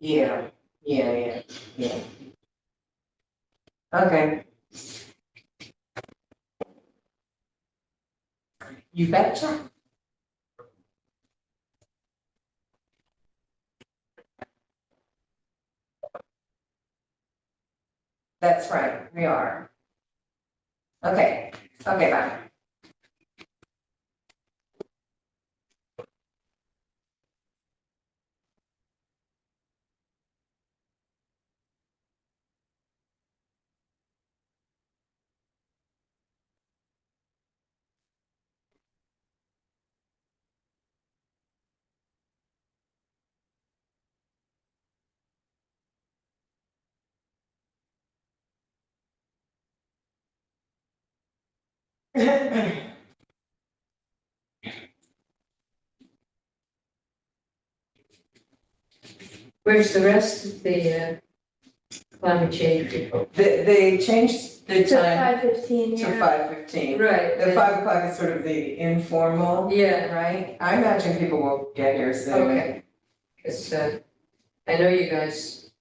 Yeah, yeah. Okay. You betcha. That's right, we are. Okay, okay, bye. Where's the rest of the climate change people? They changed the To time 5:15, to yeah. 5:15. Right. The 5 o'clock is sort of the informal, Yeah, right? I imagine people will get here soon. okay. Because I know you guys,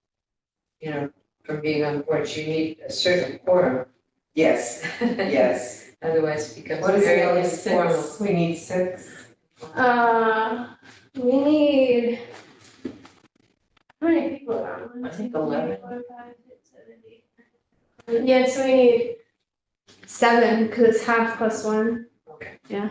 you know, from being on board, you need a certain quorum. Yes, yes. Otherwise it becomes What is it, very only informal. 6? We need 6? We need. How many people are on? I think 11. 4, 5, 6, 7, 8. Yeah, so we need 7, because it's half plus 1. Okay. Yeah.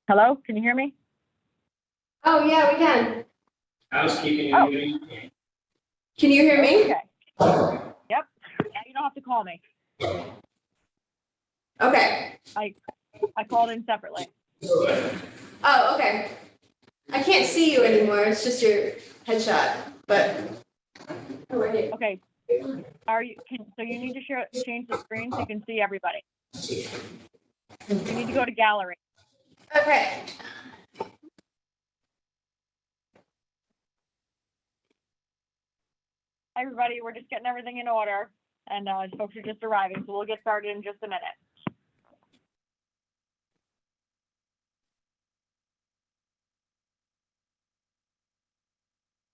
Hello, can you hear me? Oh, yeah, we can. Housekeeping. Oh. Can you hear me? Okay. Yep, now you don't have to call me. Okay. I called in separately. Oh, okay. I can't see you anymore. It's just your headshot, but. Oh, right. Okay. So you need to change the screen so you can see everybody. You need to go to gallery. Okay. Hi, everybody, we're just getting everything in order, and folks are just arriving, so we'll get started in just a minute.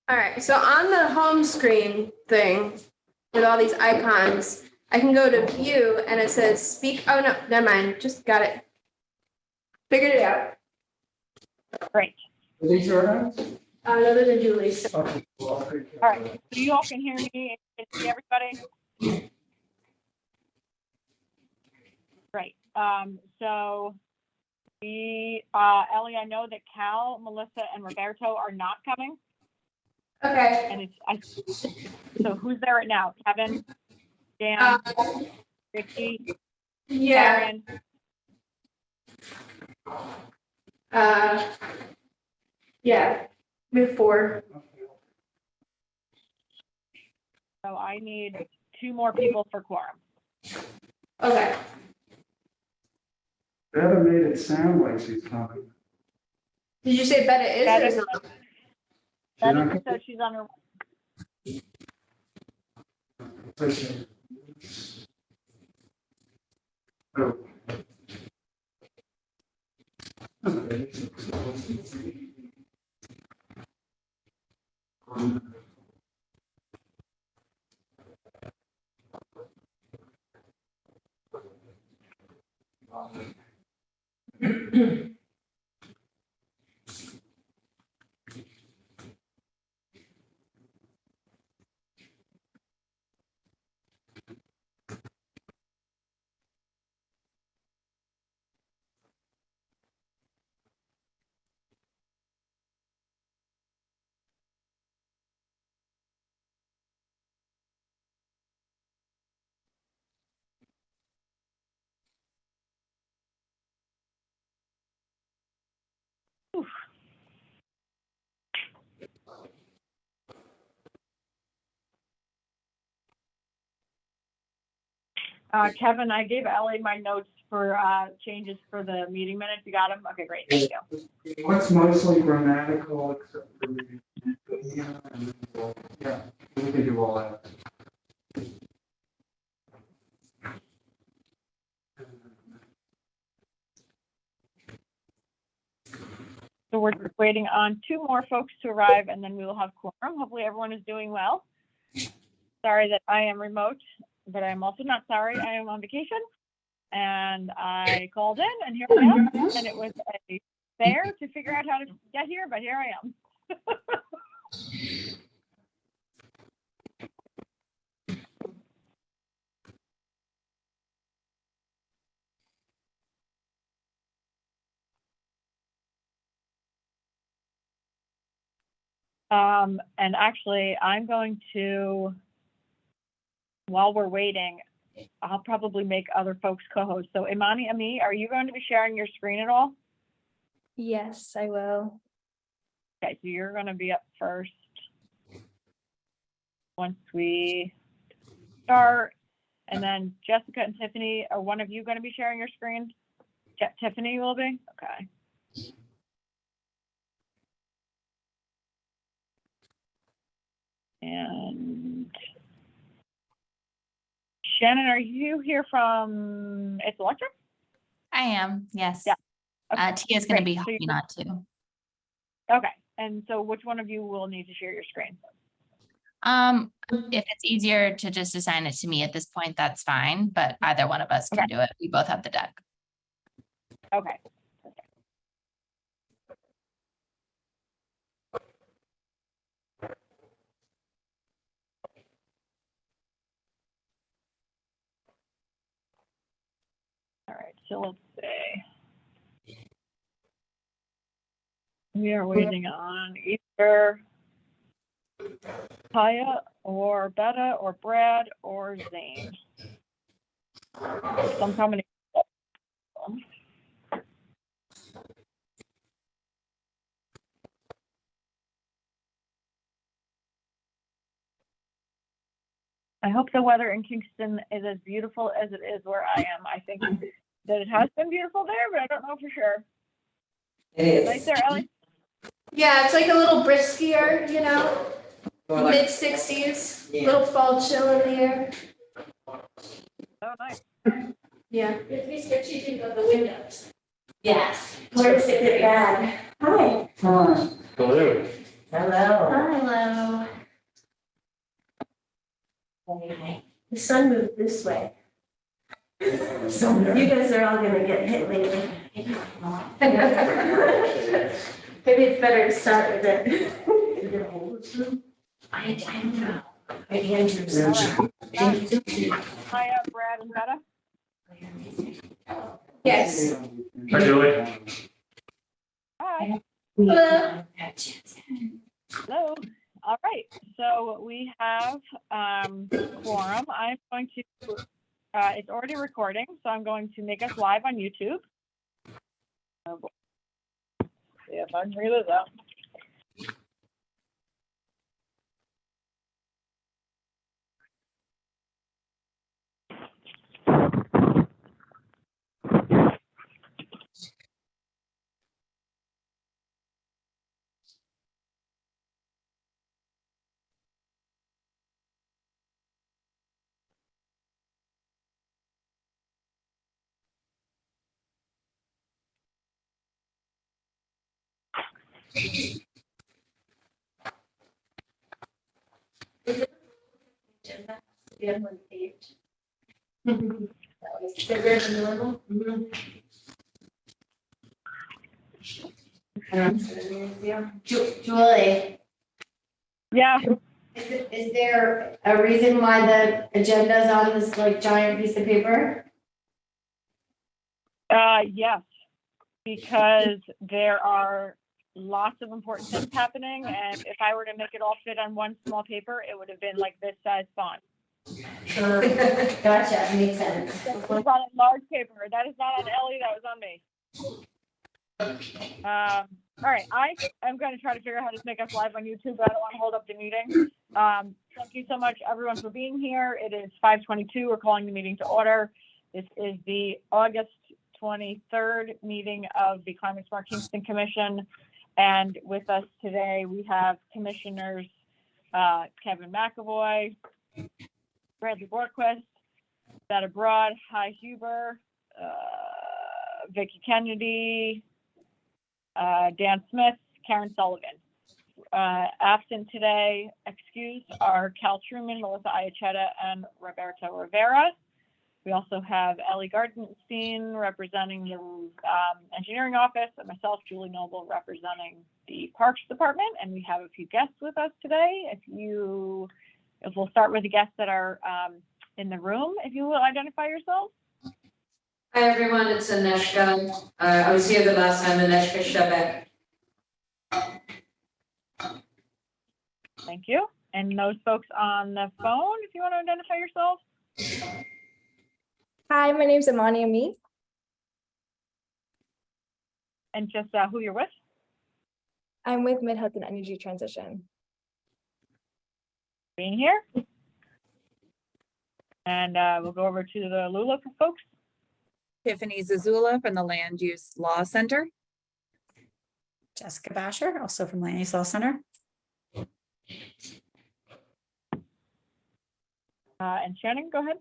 All right. So on the home screen thing with all these icons, I can go to view and it says speak. Oh, no, never mind. Just got it. Figured it out. Great. Are these your hands? No, those are Julie's. Okay. Well, All right, so you all can hear me and can see everybody? Great. So Ellie, I know that Cal, Melissa, and Roberto are not coming, Okay. and so who's there right now? Kevin, Dan, Ricky, Yeah. Karen. Yeah. Move 4. So I need 2 more people for quorum. Okay. Better made it sound like she's coming. Did you say Betta is or is Betta- not? Betta said she's on her. Oh. Kevin, I gave Ellie my notes for changes for the meeting minutes. You got them? Okay, great. Thank you. What's mostly grammatical except for the, yeah, we can do all that. So we're just waiting on 2 more folks to arrive, and then we will have quorum. Hopefully everyone is doing well. Sorry that I am remote, but I'm also not sorry. I am on vacation, and I called in, and here I am. And it was a fair to figure out how to get here, but here I am. And actually, I'm going to, while we're waiting, I'll probably make other folks co-hosts. So Imani, Ami, are you going to be sharing your screen at all? Yes, I will. Okay, so you're going to be up first once we start. And then Jessica and Tiffany, are one of you going to be sharing your screen? Tiffany will be? Okay. And Shannon, are you here from It's Electric? I am, yes. Yeah. Okay. Tia's going to Great. be So helping out too. Okay. And so which one of you will need to share your screen? If it's easier to just assign it to me at this point, that's fine, but either one of us can do it. We both have the deck. Okay. Perfect. All right, so let's see. We are waiting on either Kaya or Betta or Brad or Zane. Some combination. I hope the weather in Kingston is as beautiful as it is where I am. I think that it has been beautiful there, but I don't know for sure. It Right is. there, Ellie? Yeah, it's like a little briskier, you know, More like- mid-60s, Yeah. little fall chill in the air. Oh, nice. Yeah. It's be strategic of the windows. Yes. Where does it get bad? Hi. Hi. Hello. Hello. The sun moved this way. So you guys are all gonna get hit later. Maybe it's better to start with it. You get a hold of Sue? I don't know. Maybe Andrew's. Kaya, Brad, and Betta? Yes. Hi, Julie. Hi. Hello. Hello. All right. So we have quorum. I'm going to, it's already recording, so I'm going to make us live on YouTube. See if I can figure this out. The other one page. Bigger than normal. Julie, Yeah. is there a reason why the agenda's on this like giant piece of paper? Yes, because there are lots of important things happening, and if I were to make it all fit on one small paper, it would have been like this size font. Gotcha, makes sense. It was on a large paper. That is not on Ellie, that was on me. All right, I am going to try to figure out how to make us live on YouTube, but I don't want to hold up the meeting. Thank you so much, everyone, for being here. It is 5:22. We're calling the meeting to order. This is the August 23rd meeting of the Climate Smart Kingston Commission. And with us today, we have Commissioners Kevin McAvoy, Bradley Borquist, Betta Broad, Hi Huber, Vicki Kennedy, Dan Smith, Karen Sullivan. Absent today, excused, are Cal Truman, Melissa Iachetta, and Roberto Rivera. We also have Ellie Gartenstein representing the engineering office, and myself, Julie Noble, representing the Parks Department. And we have a few guests with us today. If we'll start with the guests that are in the room, if you will identify yourselves. Hi, everyone, it's Aneshka. I was here the last time, Aneshka Shebek. Thank you. And those folks on the phone, if you want to identify yourselves. Hi, my name's Amani Ami. And just who you're with. I'm with Mid Hudson Energy Transition. Being here. And we'll go over to the Lula folks. Tiffany Zazula from the Land Use Law Center. Jessica Basher, also from Land Use Law Center. And Shannon, go ahead.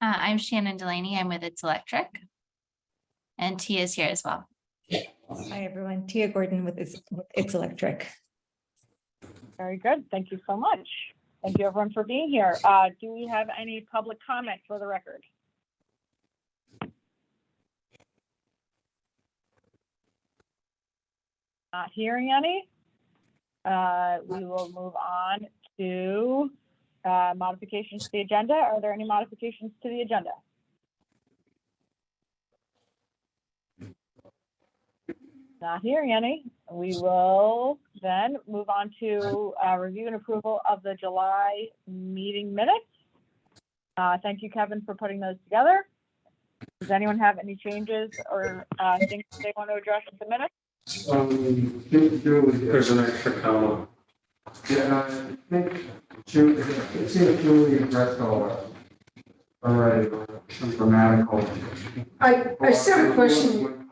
I'm Shannon Delaney. I'm with It's Electric. And Tia is here as well. Hi, everyone. Tia Gordon with It's Electric. Very good. Thank you so much. Thank you, everyone, for being here. Do we have any public comment for the record? Not hearing any. We will move on to modifications to the agenda. Are there any modifications to the agenda? Not hearing any. We will then move on to review and approval of the July meeting minutes. Thank you, Kevin, for putting those together. Does anyone have any changes or things they want to address with the minutes? There's an extra comma. Yeah, I think Julie, it seems Julie addressed all that. All right, some grammatical. I just have a question.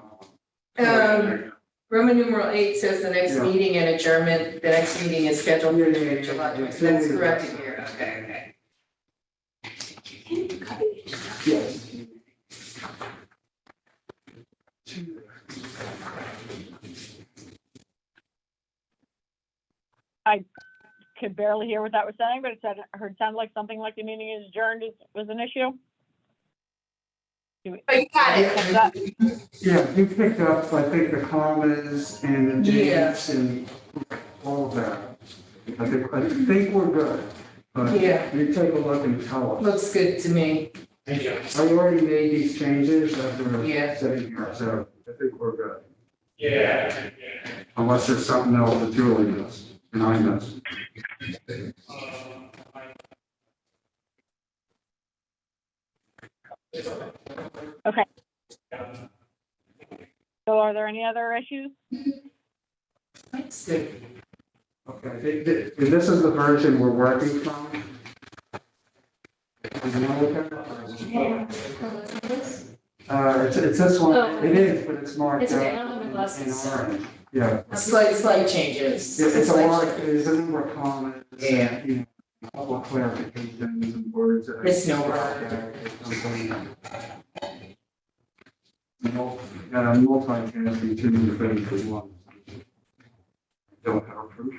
Roman numeral 8 says the next Yeah. meeting and adjournment, the next meeting is scheduled for July 20th. That's corrected here, okay. Yes. I could barely hear what that was saying, but it sounded like something like the meeting is adjourned was an issue. Oh, you got it. Yeah, you picked up, I think, the commas and the dates and all of that. I think we're good. But Yeah. you take a look and tell us. Looks good to me. Thank you. I already made these changes that we're Yeah. sitting here, so I think we're good. Yeah. Unless there's something else that Julie missed and I missed. Okay. So are there any other issues? That's good. Okay, this is the version we're working from. You know what that is? It's this one, Oh. it is, but it's marked It's okay, I out don't have my in glasses. orange. Yeah. Slight changes. It's a Slight lot, changes. there's a number of comments. Yeah. You know, a couple of clarifications and words. that I- Misnomer. Multitasking too many things at once. Don't have a proof.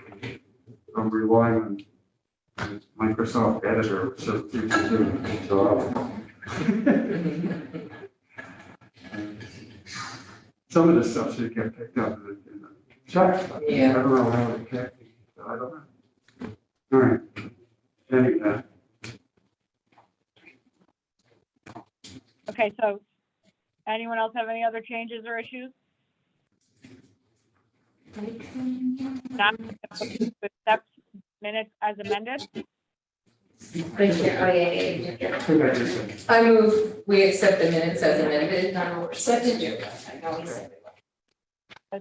I'm relying on Microsoft Editor, so people do a job. Some of the stuff should get picked up in the chat. Yeah. I don't know how it can. I don't know. All right. Anyway. Okay, so anyone else have any other changes or issues? Not to accept minutes as amended? Right here. Oh, yeah. I think I just said. I move, we accept the minutes as amended. Second.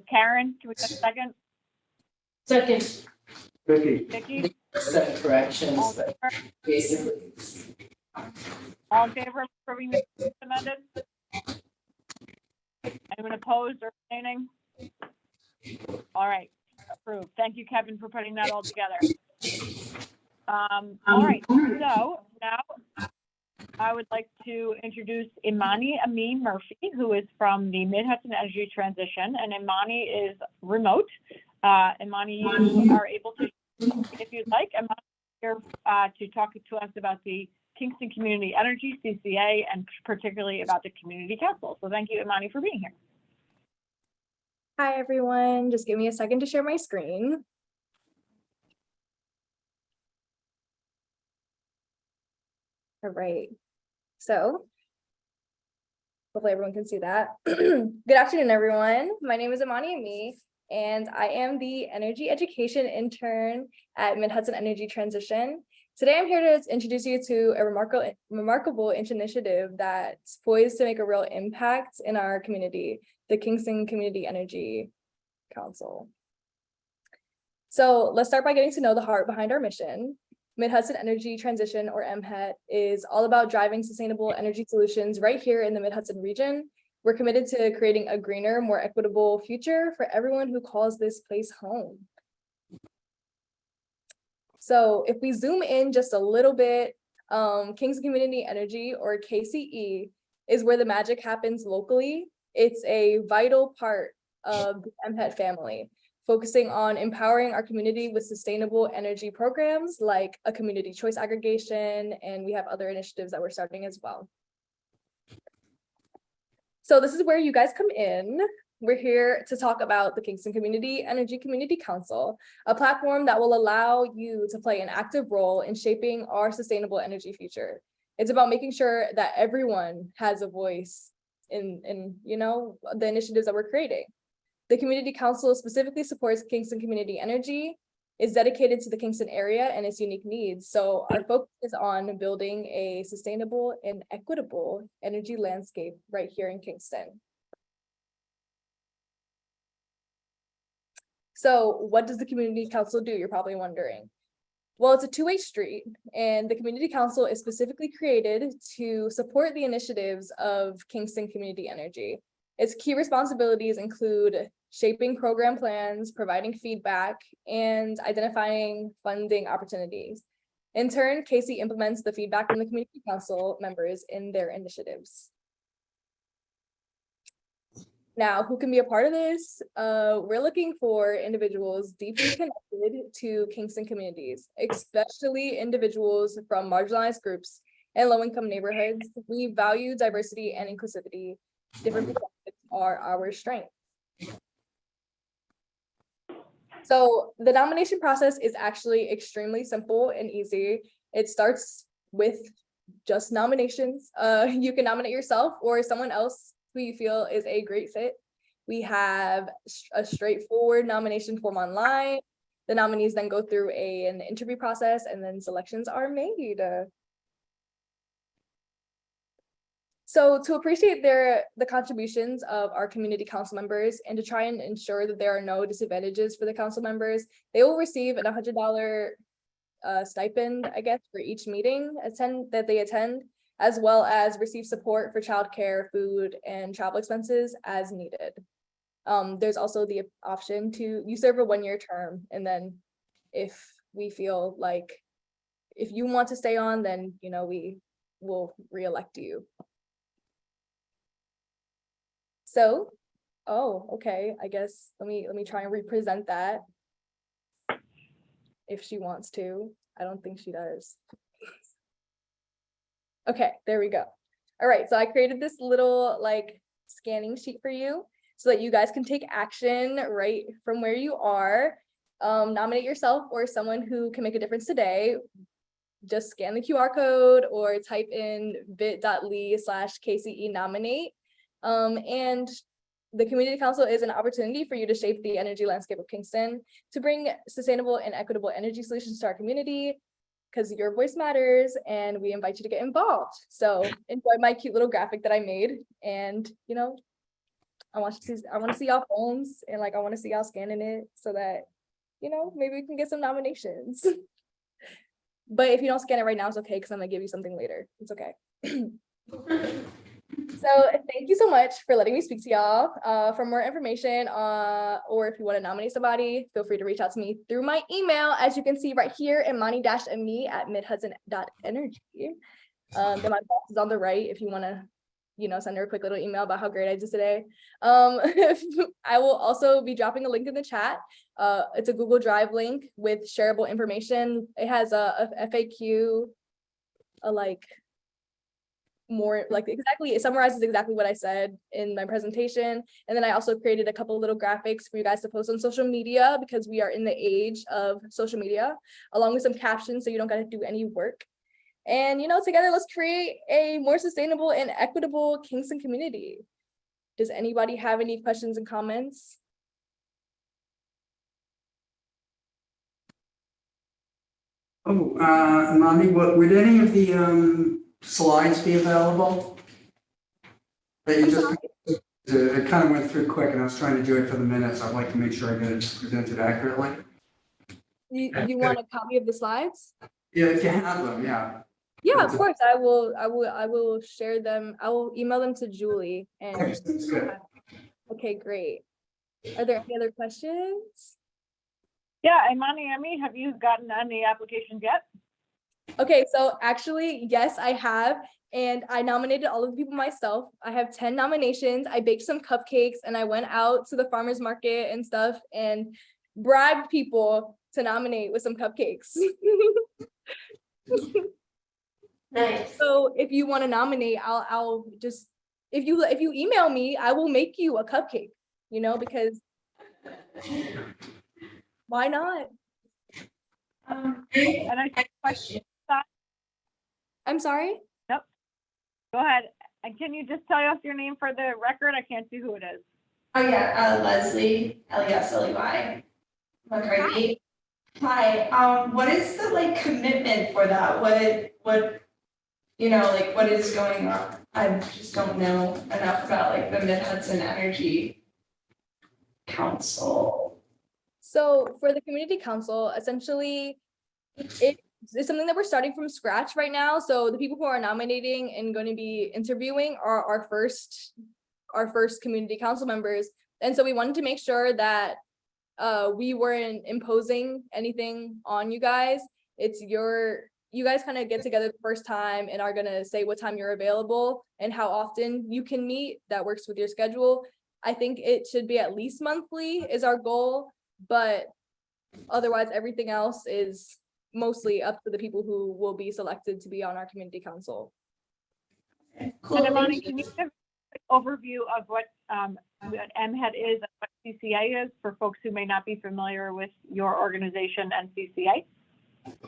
Karen, can we get a second? Second. Vicky. Vicky? Some corrections, All in but favor? basically. All in favor of approving the minutes amended? Anyone opposed or abstaining? All right, approved. Thank you, Kevin, for putting that all together. All right, so now I would like to introduce Imani Amin Murphy, who is from the Mid-Hudson Energy Transition, and Imani is remote. Imani, you are able to, if you'd like, Imani is here to talk to us about the Kingston Community Energy, CCA, and particularly about the Community Council. So thank you, Imani, for being here. Hi, everyone. Just give me a second to share my screen. All right. So hopefully everyone can see that. Good afternoon, everyone. My name is Imani Ami, and I am the Energy Education Intern at Mid-Hudson Energy Transition. Today, I'm here to introduce you to a remarkable initiative that's poised to make a real impact in our community, the Kingston Community Energy Council. So let's start by getting to know the heart behind our mission. Mid-Hudson Energy Transition, or MHET, is all about driving sustainable energy solutions right here in the Mid-Hudson region. We're committed to creating a greener, more equitable future for everyone who calls this place home. So if we zoom in just a little bit, Kingston Community Energy, or KCE, is where the magic happens locally. It's a vital part of the MHET family, focusing on empowering our community with sustainable energy programs like a community choice aggregation, and we have other initiatives that we're starting as well. So this is where you guys come in. We're here to talk about the Kingston Community Energy Community Council, a platform that will allow you to play an active role in shaping our sustainable energy future. It's about making sure that everyone has a voice in you know, the initiatives that we're creating. The community council specifically supports Kingston Community Energy, is dedicated to the Kingston area and its unique needs. So our focus is on building a sustainable and equitable energy landscape right here in Kingston. So what does the community council do? You're probably wondering. Well, it's a two-way street, and the community council is specifically created to support the initiatives of Kingston Community Energy. Its key responsibilities include shaping program plans, providing feedback, and identifying funding opportunities. In turn, Casey implements the feedback from the community council members in their initiatives. Now, who can be a part of this? We're looking for individuals deeply connected to Kingston communities, especially individuals from marginalized groups and low-income neighborhoods. We value diversity and inclusivity. Different perspectives are our strength. So the nomination process is actually extremely simple and easy. It starts with just nominations. You can nominate yourself or someone else who you feel is a great fit. We have a straightforward nomination form online. The nominees then go through an interview process and then selections are made. So to appreciate the contributions of our community council members and to try and ensure that there are no disadvantages for the council members, they will receive an $100 stipend, I guess, for each meeting that they attend, as well as receive support for childcare, food, and travel expenses as needed. There's also the option to, you serve a one-year term, and then if we feel like, if you want to stay on, then, you know, we will re-elect you. So, oh, okay, I guess, let me try and represent that. If she wants to, I don't think she does. Okay, there we go. All right, so I created this little like scanning sheet for you so that you guys can take action right from where you are. Nominate yourself or someone who can make a difference today. Just scan the QR code or type in bit.ly/KCE nominate. And the community council is an opportunity for you to shape the energy landscape of Kingston, to bring sustainable and equitable energy solutions to our community, because your voice matters and we invite you to get involved. So enjoy my cute little graphic that I made. And, you know, I want to see y'all phones, and like, I want to see y'all scanning it so that, you know, maybe we can get some nominations. But if you don't scan it right now, it's okay, because I'm gonna give you something later. It's okay. So thank you so much for letting me speak to y'all. For more information, or if you want to nominate somebody, feel free to reach out to me through my email, as you can see right here, imani-me@midhudson.energy. Then my box is on the right if you want to, you know, send her a quick little email about how great I did today. I will also be dropping a link in the chat. It's a Google Drive link with shareable information. It has a FAQ, more like exactly, it summarizes exactly what I said in my presentation. And then I also created a couple little graphics for you guys to post on social media, because we are in the age of social media, along with some captions so you don't got to do any work. And, you know, together, let's create a more sustainable and equitable Kingston community. Does anybody have any questions and comments? Oh, Mommy, would any of the slides be available? That you just, it kind of went through quick and I was trying to do it for the minutes. I'd like to make sure I get it presented accurately. You want a copy of the slides? Yeah, if you have them, yeah. Yeah, of course. I will share them. I will email them to Julie. And Okay, that's good. Okay, great. Are there any other questions? Yeah, Imani, have you gotten any applications yet? Okay, so actually, yes, I have. And I nominated all of the people myself. I have 10 nominations. I baked some cupcakes and I went out to the farmer's market and stuff and bribed people to nominate with some cupcakes. Nice. So if you want to nominate, I'll just, if you email me, I will make you a cupcake, you know, because why not? And I have a question. I'm sorry? Go ahead. And can you just tell us your name for the record? I can't see who it is. Oh yeah, Leslie, Leslie McCarthy. Hi, what is the like commitment for that? What, what is going on? I just don't know enough about like the Mid Hudson Energy Council. So for the community council, essentially, it's something that we're starting from scratch right now. So the people who are nominating and going to be interviewing are our first community council members. And so we wanted to make sure that we weren't imposing anything on you guys. You guys kind of get together the first time and are gonna say what time you're available and how often you can meet that works with your schedule. I think it should be at least monthly is our goal, but otherwise everything else is mostly up to the people who will be selected to be on our community council. Cool. And Imani, can you give an overview of what MHET is and what CCA is for folks who may not be familiar with your organization and CCA?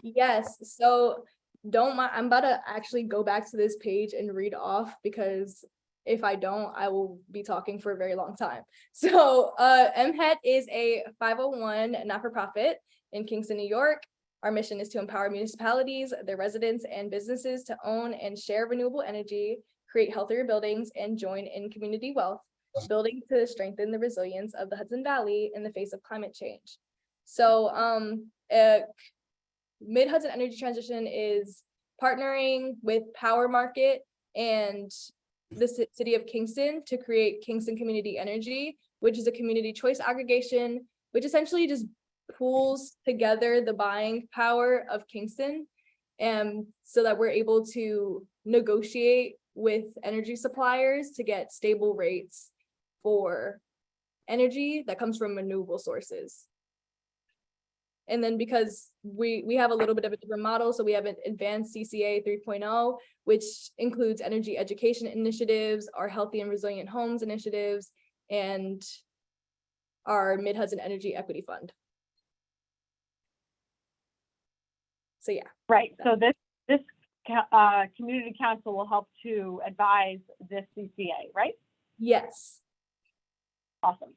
Yes, so don't mind, I'm about to actually go back to this page and read off because if I don't, I will be talking for a very long time. So MHET is a 501 not-for-profit in Kingston, New York. Our mission is to empower municipalities, their residents and businesses to own and share renewable energy, create healthier buildings, and join in community wealth, building to strengthen the resilience of the Hudson Valley in the face of climate change. So Mid Hudson Energy Transition is partnering with Power Market and the city of Kingston to create Kingston Community Energy, which is a community choice aggregation, which essentially just pools together the buying power of Kingston, and so that we're able to negotiate with energy suppliers to get stable rates for energy that comes from renewable sources. And then because we have a little bit of a different model, so we have an advanced CCA 3.0, which includes energy education initiatives, our healthy and resilient homes initiatives, and our Mid Hudson Energy Equity Fund. So yeah. Right, so this community council will help to advise this CCA, right? Yes. Awesome.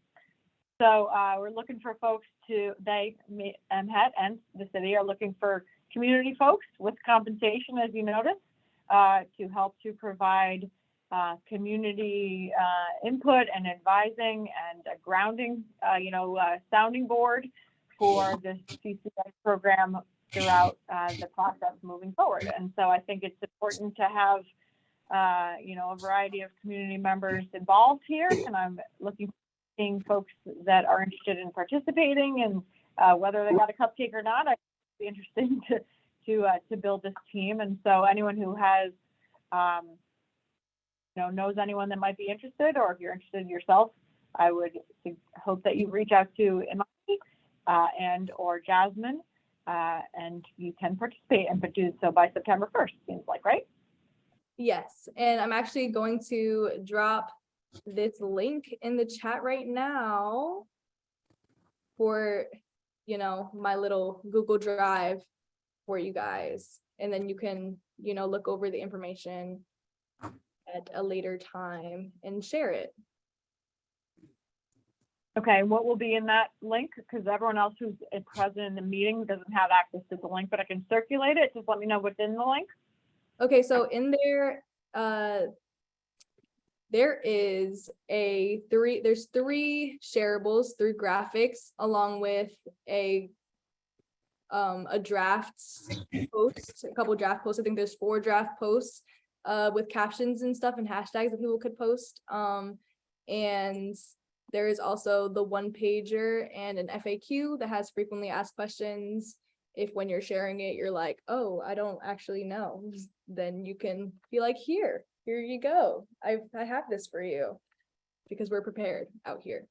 So we're looking for folks MHET and the city are looking for community folks with compensation, as you noticed, to help to provide community input and advising and a grounding, sounding board for this CCI program throughout the process moving forward. And so I think it's important to have, a variety of community members involved here, and I'm looking for seeing folks that are interested in participating, and whether they got a cupcake or not, I'd be interested to build this team. And so anyone who has, knows anyone that might be interested, or if you're interested yourself, I would hope that you reach out to Imani and or Jasmine, and you can participate and do so by September 1st, seems like, right? Yes, and I'm actually going to drop this link in the chat right now for, my little Google Drive for you guys. And then you can, look over the information at a later time and share it. Okay, what will be in that link? Because everyone else who's present in the meeting doesn't have access to the link, but I can circulate it. Just let me know what's in the link. Okay, so in there, there is there's three shareables, 3 graphics, along with a drafts post, a couple draft posts. I think there's 4 draft posts with captions and stuff and hashtags that people could post. And there is also the 1-pager and an FAQ that has frequently asked questions. If when you're sharing it, you're like, oh, I don't actually know, then you can be like, here you go. I have this for you, because we're prepared out here.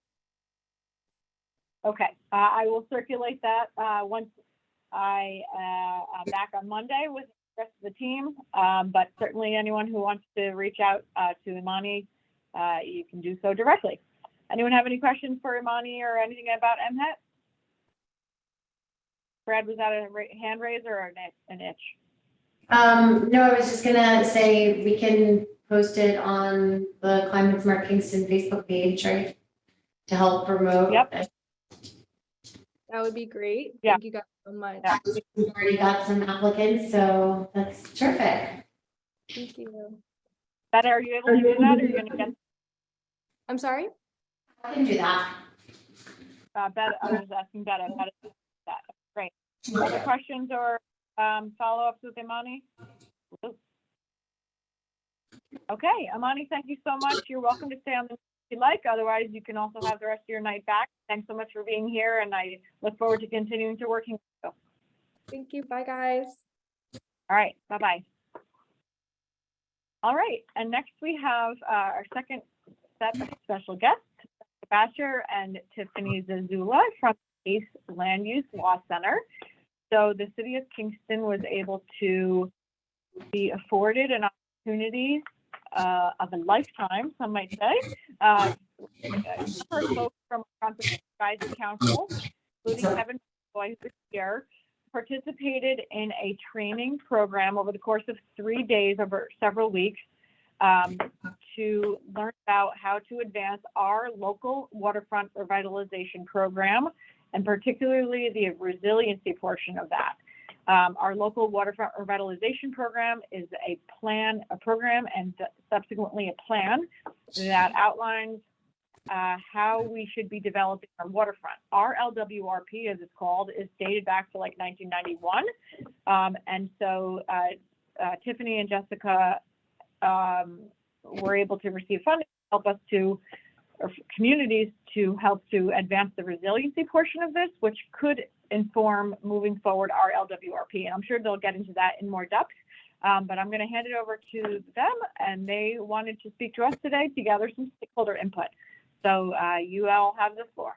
Okay, I will circulate that once I'm back on Monday with the rest of the team. But certainly anyone who wants to reach out to Imani, you can do so directly. Anyone have any questions for Imani or anything about MHET? Brad, was that a hand raise or an itch? No, I was just gonna say we can post it on the Climate Smart Kingston Facebook page, right? to help promote. Yep. And That would be great. Yeah. Thank you guys so much. Yeah. we've already got some applicants, so that's terrific. Thank you. That, are you able to do that, or are you gonna get, I'm sorry? I can do that. Bet, I was just asking Betta, that, great. Other questions or, follow-ups with Imani? Okay, Imani, thank you so much. You're welcome to stay on the if you like. Otherwise, you can also have the rest of your night back. Thanks so much for being here, and I look forward to continuing to working with you. Thank you. Bye, guys. All right, bye-bye. All right, and next we have our second set of special guests, Basher and Tiffany Zazula from ACE Land Use Law Center. So the city of Kingston was able to be afforded an opportunity of a lifetime, some might say. First folks from Conservation Advisory Council, including Kevin Boy, who's here, participated in a training program over the course of 3 days over several weeks to learn about how to advance our local waterfront revitalization program, and particularly the resiliency portion of that. Our local waterfront revitalization program is a program, and subsequently a plan that outlines how we should be developing our waterfront. Our LWRP, as it's called, is dated back to like 1991. And so Tiffany and Jessica were able to receive funding to help us to, or communities to help to advance the resiliency portion of this, which could inform moving forward our LWRP. And I'm sure they'll get into that in more depth. But I'm going to hand it over to them, and they wanted to speak to us today to gather some stakeholder input. So you all have the floor.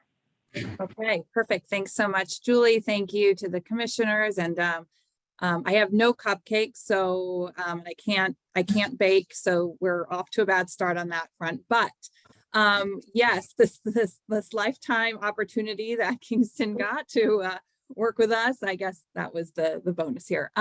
Okay, perfect. Thanks so much, Julie. Thank you to the commissioners. And I have no cupcakes, so I can't bake. So we're off to a bad start on that front. But yes, this lifetime opportunity that Kingston got to work with us, I guess that was the bonus here.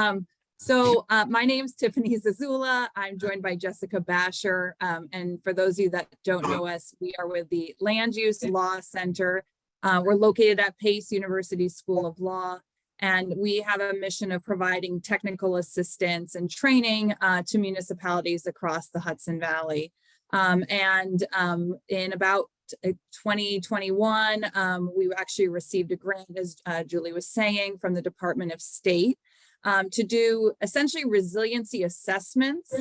So my name's Tiffany Zazula. I'm joined by Jessica Basher. And for those of you that don't know us, we are with the Land Use Law Center. We're located at Pace University School of Law, and we have a mission of providing technical assistance and training to municipalities across the Hudson Valley. In about 2021, we actually received a grant, as Julie was saying, from the Department of State to do essentially resiliency assessments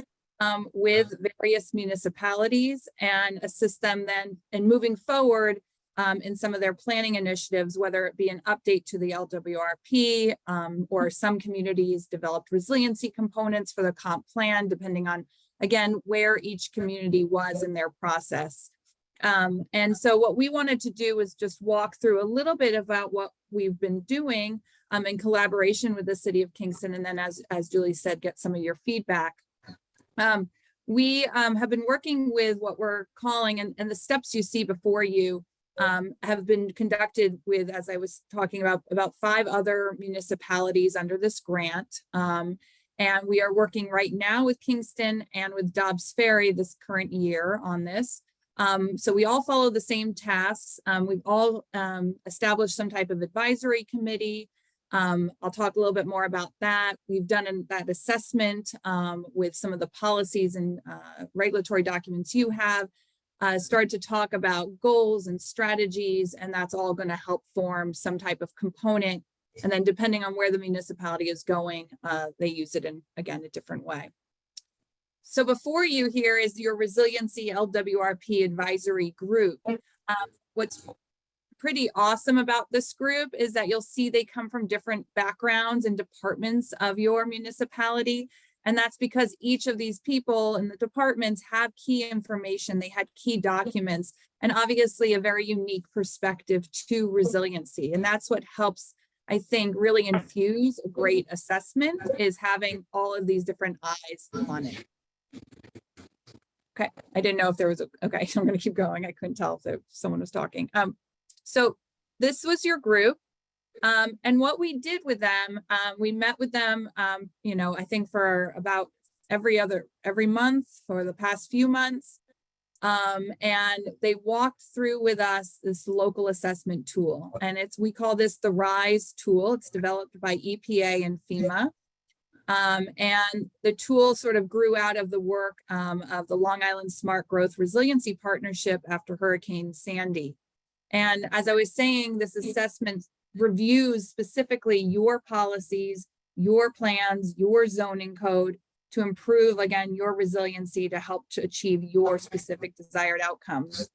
with various municipalities and assist them then in moving forward in some of their planning initiatives, whether it be an update to the LWRP or some communities developed resiliency components for the comp plan, depending on, again, where each community was in their process. And so what we wanted to do was just walk through a little bit about what we've been doing in collaboration with the city of Kingston. And then as Julie said, get some of your feedback. We have been working with what we're calling, and the steps you see before you have been conducted with, as I was talking about 5 other municipalities under this grant. And we are working right now with Kingston and with Dobbs Ferry this current year on this. So we all follow the same tasks. We've all established some type of advisory committee. I'll talk a little bit more about that. We've done that assessment with some of the policies and regulatory documents you have, started to talk about goals and strategies, and that's all going to help form some type of component. And then depending on where the municipality is going, they use it in, again, a different way. So before you here is your Resiliency LWRP Advisory Group. What's pretty awesome about this group is that you'll see they come from different backgrounds and departments of your municipality. And that's because each of these people in the departments have key information, they had key documents, and obviously a very unique perspective to resiliency. And that's what helps, I think, really infuse a great assessment, is having all of these different eyes on it. Okay, I didn't know if there was okay, I'm going to keep going. I couldn't tell if someone was talking. So this was your group. And what we did with them, we met with them, I think for about every month for the past few months. And they walked through with us this local assessment tool, and we call this the RISE tool. It's developed by EPA and FEMA. And the tool sort of grew out of the work of the Long Island Smart Growth Resiliency Partnership after Hurricane Sandy. And as I was saying, this assessment reviews specifically your policies, your plans, your zoning code to improve, again, your resiliency to help to achieve your specific desired outcomes.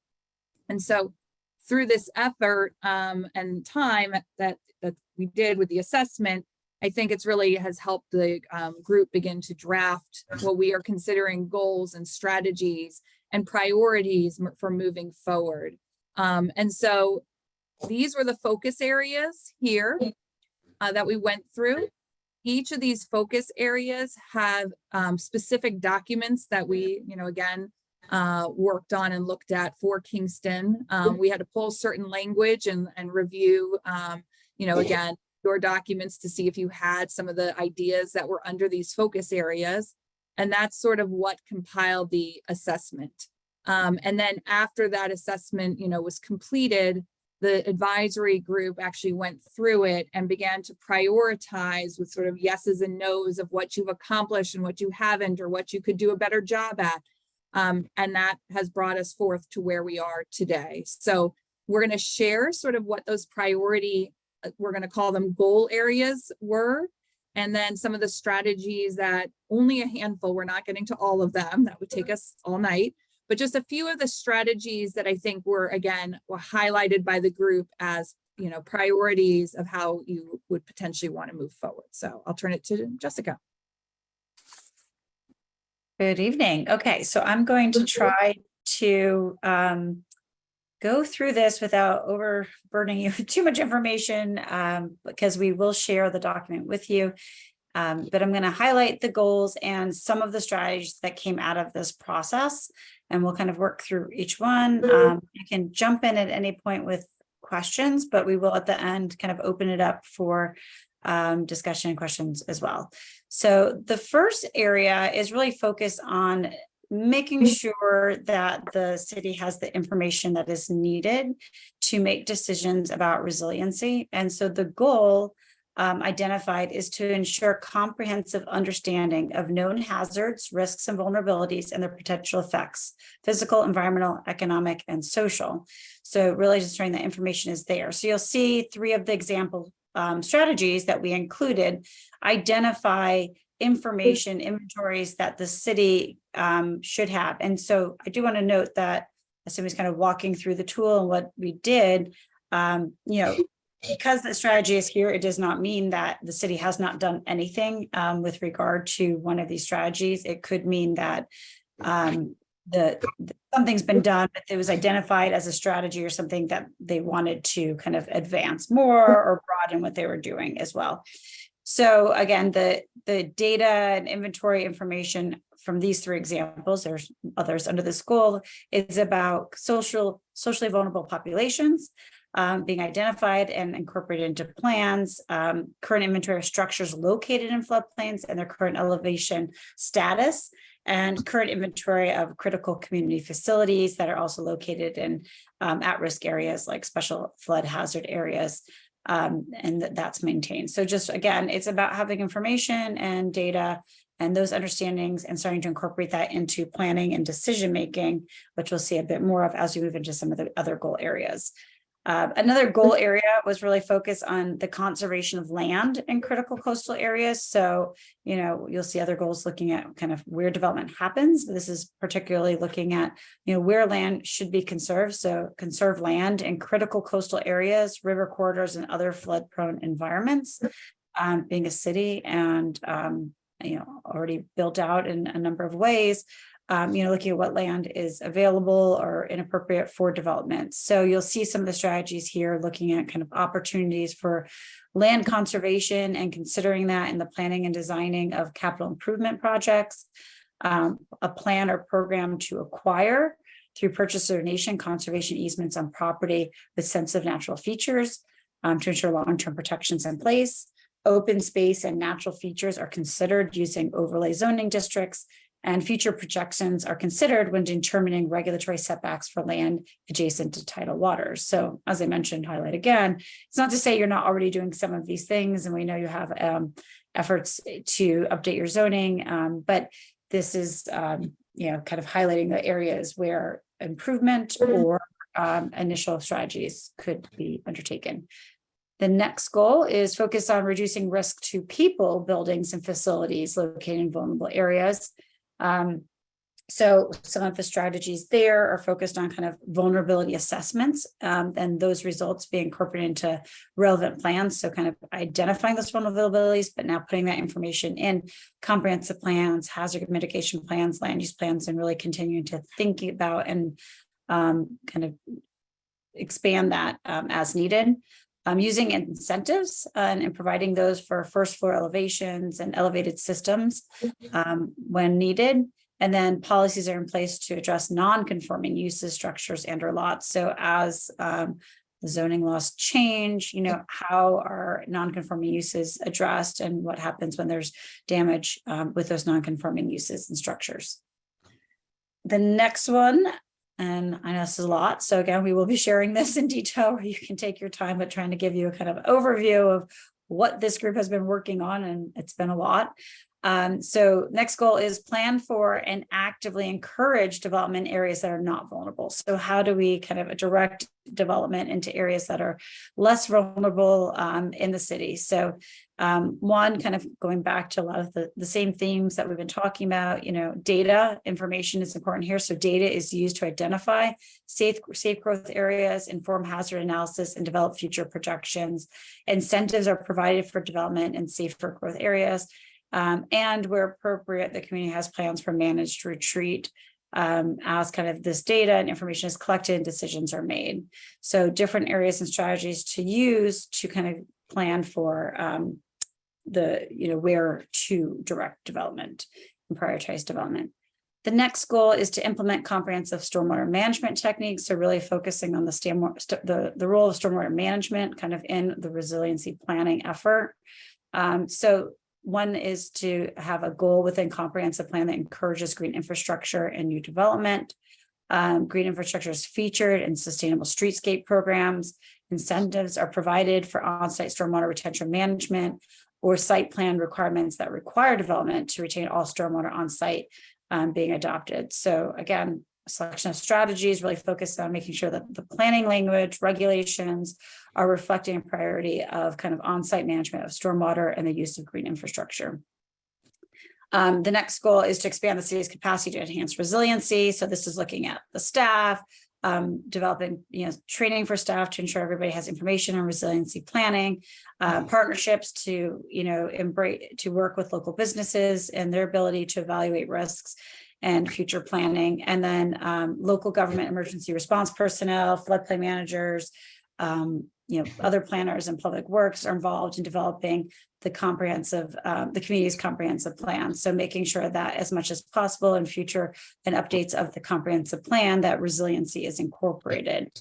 And so through this effort and time that we did with the assessment, I think it's really has helped the group begin to draft what we are considering goals and strategies and priorities for moving forward. And so these were the focus areas here that we went through. Each of these focus areas have specific documents that we, again, worked on and looked at for Kingston. We had to pull certain language and review, again, your documents to see if you had some of the ideas that were under these focus areas. And that's sort of what compiled the assessment. And then after that assessment, was completed, the advisory group actually went through it and began to prioritize with sort of yeses and nos of what you've accomplished and what you haven't, or what you could do a better job at. And that has brought us forth to where we are today. So we're going to share sort of what those priority, we're going to call them goal areas were, and then some of the strategies that only a handful, we're not getting to all of them, that would take us all night, but just a few of the strategies that I think were highlighted by the group as, priorities of how you would potentially want to move forward. So I'll turn it to Jessica. Good evening. Okay, so I'm going to try to go through this without overburdening you with too much information, because we will share the document with you. But I'm going to highlight the goals and some of the strategies that came out of this process, and we'll kind of work through each one. You can jump in at any point with questions, but we will at the end kind of open it up for discussion and questions as well. So the first area is really focused on making sure that the city has the information that is needed to make decisions about resiliency. And so the goal identified is to ensure comprehensive understanding of known hazards, risks, and vulnerabilities and their potential effects, physical, environmental, economic, and social. So really just ensuring that information is there. So you'll see 3 of the example strategies that we included identify information inventories that the city should have. And so I do want to note that as somebody's kind of walking through the tool and what we did, because the strategy is here, it does not mean that the city has not done anything with regard to one of these strategies. It could mean that something's been done, but it was identified as a strategy or something that they wanted to kind of advance more or broaden what they were doing as well. So again, the data and inventory information from these 3 examples, there's others under this goal, is about socially vulnerable populations being identified and incorporated into plans, current inventory of structures located in floodplains and their current elevation status, and current inventory of critical community facilities that are also located in at-risk areas like special flood hazard areas. And that's maintained. So just again, it's about having information and data and those understandings and starting to incorporate that into planning and decision making, which we'll see a bit more of as we move into some of the other goal areas. Another goal area was really focused on the conservation of land in critical coastal areas. So, you'll see other goals looking at kind of where development happens, but this is particularly looking at, where land should be conserved. So conserve land in critical coastal areas, river corridors, and other flood prone environments, being a city and, already built out in a number of ways. Looking at what land is available or inappropriate for development. So you'll see some of the strategies here looking at kind of opportunities for land conservation and considering that in the planning and designing of capital improvement projects, a plan or program to acquire through purchase or donation conservation easements on property with sensitive natural features to ensure long-term protections in place. Open space and natural features are considered using overlay zoning districts and future projections are considered when determining regulatory setbacks for land adjacent to tidal waters. So as I mentioned, highlight again, it's not to say you're not already doing some of these things, and we know you have efforts to update your zoning, but this is kind of highlighting the areas where improvement or initial strategies could be undertaken. The next goal is focus on reducing risk to people, buildings, and facilities located in vulnerable areas. So some of the strategies there are focused on kind of vulnerability assessments, and those results being incorporated into relevant plans. So kind of identifying those vulnerabilities, but now putting that information in comprehensive plans, hazard mitigation plans, land use plans, and really continuing to think about and kind of expand that as needed. Using incentives and providing those for first floor elevations and elevated systems when needed. And then policies are in place to address non-conforming uses, structures, and or lots. So as the zoning laws change, how are non-conforming uses addressed and what happens when there's damage with those non-conforming uses and structures. The next one, and I know this is a lot, so again, we will be sharing this in detail where you can take your time, but trying to give you a kind of overview of what this group has been working on, and it's been a lot. So next goal is plan for and actively encourage development areas that are not vulnerable. So how do we kind of direct development into areas that are less vulnerable in the city? So one, kind of going back to a lot of the same themes that we've been talking about, data information is important here. So data is used to identify safe growth areas, inform hazard analysis, and develop future projections. Incentives are provided for development in safer growth areas. And where appropriate, the community has plans for managed retreat as kind of this data and information is collected and decisions are made. So different areas and strategies to use to kind of plan for where to direct development and prioritize development. The next goal is to implement comprehensive stormwater management techniques. So really focusing on the role of stormwater management kind of in the resiliency planning effort. So one is to have a goal within comprehensive plan that encourages green infrastructure and new development. Green infrastructure is featured in sustainable streetscape programs. Incentives are provided for on-site stormwater retention management or site plan requirements that require development to retain all stormwater on site being adopted. So again, a selection of strategies really focused on making sure that the planning language, regulations are reflecting a priority of kind of on-site management of stormwater and the use of green infrastructure. The next goal is to expand the city's capacity to enhance resiliency. So this is looking at the staff, developing training for staff to ensure everybody has information on resiliency planning, partnerships to work with local businesses and their ability to evaluate risks and future planning, and then local government emergency response personnel, floodplain managers, other planners and public works are involved in developing the community's comprehensive plan. So making sure that as much as possible in future and updates of the comprehensive plan, that resiliency is incorporated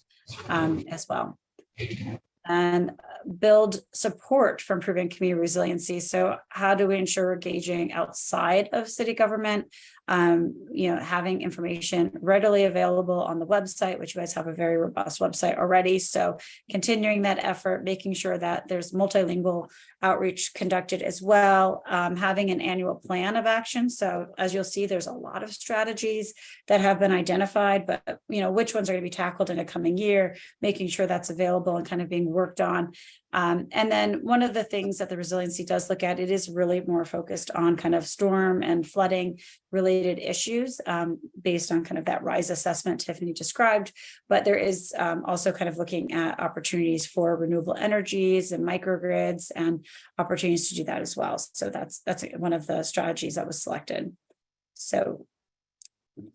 as well. And build support for improving community resiliency. So how do we ensure engaging outside of city government? Having information readily available on the website, which you guys have a very robust website already. So continuing that effort, making sure that there's multilingual outreach conducted as well, having an annual plan of action. So as you'll see, there's a lot of strategies that have been identified, but which ones are going to be tackled in a coming year, making sure that's available and kind of being worked on. And then one of the things that the resiliency does look at, it is really more focused on kind of storm and flooding related issues based on kind of that RISE assessment Tiffany described. But there is also kind of looking at opportunities for renewable energies and microgrids and opportunities to do that as well. So that's one of the strategies that was selected. So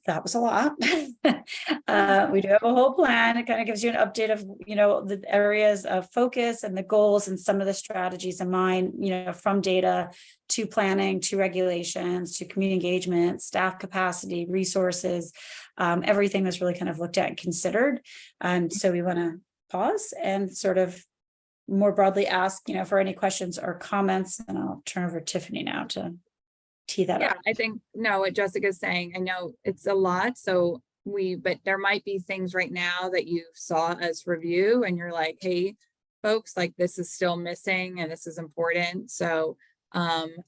that was a lot. We do have a whole plan. It kind of gives you an update of, the areas of focus and the goals and some of the strategies in mind, from data to planning, to regulations, to community engagement, staff capacity, resources. Everything was really kind of looked at and considered. So we want to pause and sort of more broadly ask, for any questions or comments, and I'll turn over to Tiffany now to tee that Yeah, up. I think, no, what Jessica's saying, I know it's a lot, so but there might be things right now that you saw us review and you're like, hey, folks, like this is still missing and this is important. So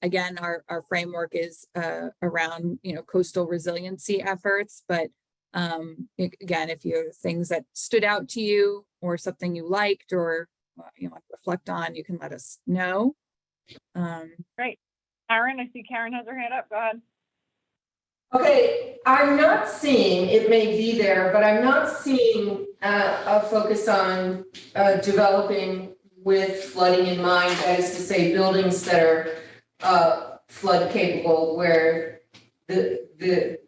again, our framework is around, coastal resiliency efforts, but again, if you have things that stood out to you or something you liked or you want to reflect on, you can let us know. Great. Karen, I see Karen has her hand up. Go ahead. Okay, I'm not seeing, it may be there, but I'm not seeing a focus on developing with flooding in mind, that is to say, buildings that are flood capable, where the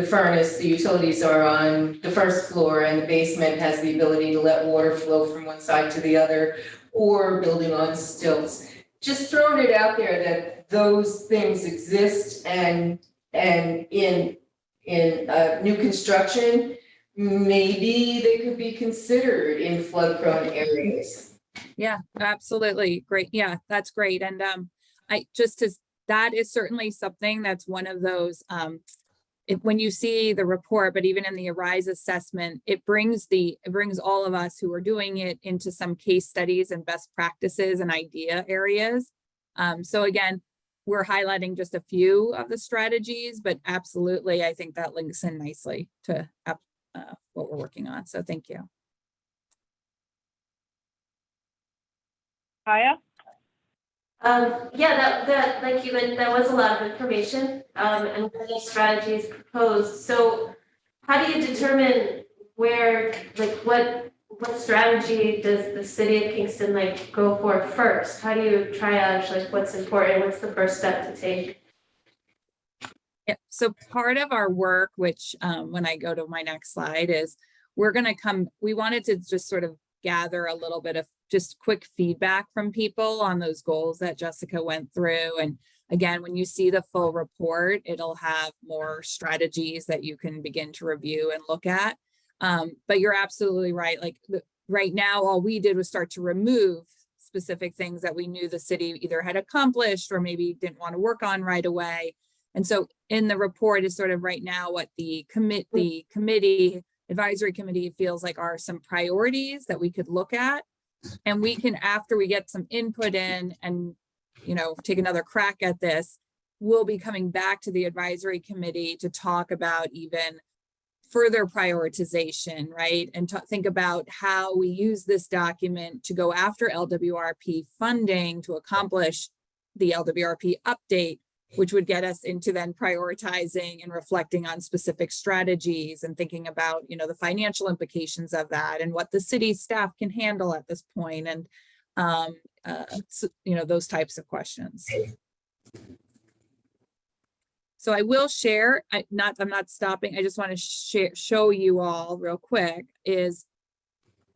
furnace, the utilities are on the first floor and the basement has the ability to let water flow from one side to the other, or building on stilts. Just throwing it out there that those things exist and in new construction, maybe they could be considered in flood-prone areas. Yeah, absolutely. Great. Yeah, that's great. And that is certainly something that's one of those, when you see the report, but even in the ARISE assessment, it brings all of us who are doing it into some case studies and best practices and idea areas. So again, we're highlighting just a few of the strategies, but absolutely, I think that links in nicely to what we're working on. So thank you. Kaya? Yeah, that like you meant, that was a lot of information, and the strategies proposed. So how do you determine where, like, what strategy does the city of Kingston like go for first? How do you triage like what's important? What's the first step to take? Yeah, so part of our work, which when I go to my next slide, is we wanted to just sort of gather a little bit of just quick feedback from people on those goals that Jessica went through. And again, when you see the full report, it'll have more strategies that you can begin to review and look at. But you're absolutely right. Like right now, all we did was start to remove specific things that we knew the city either had accomplished or maybe didn't want to work on right away. And so in the report is sort of right now what the advisory committee feels like are some priorities that we could look at. And we can, after we get some input in and, take another crack at this, we'll be coming back to the advisory committee to talk about even further prioritization, right? And think about how we use this document to go after LWRP funding to accomplish the LWRP update, which would get us into then prioritizing and reflecting on specific strategies and thinking about, the financial implications of that and what the city staff can handle at this point. And, those types of questions. So I will share, I'm not stopping. I just want to show you all real quick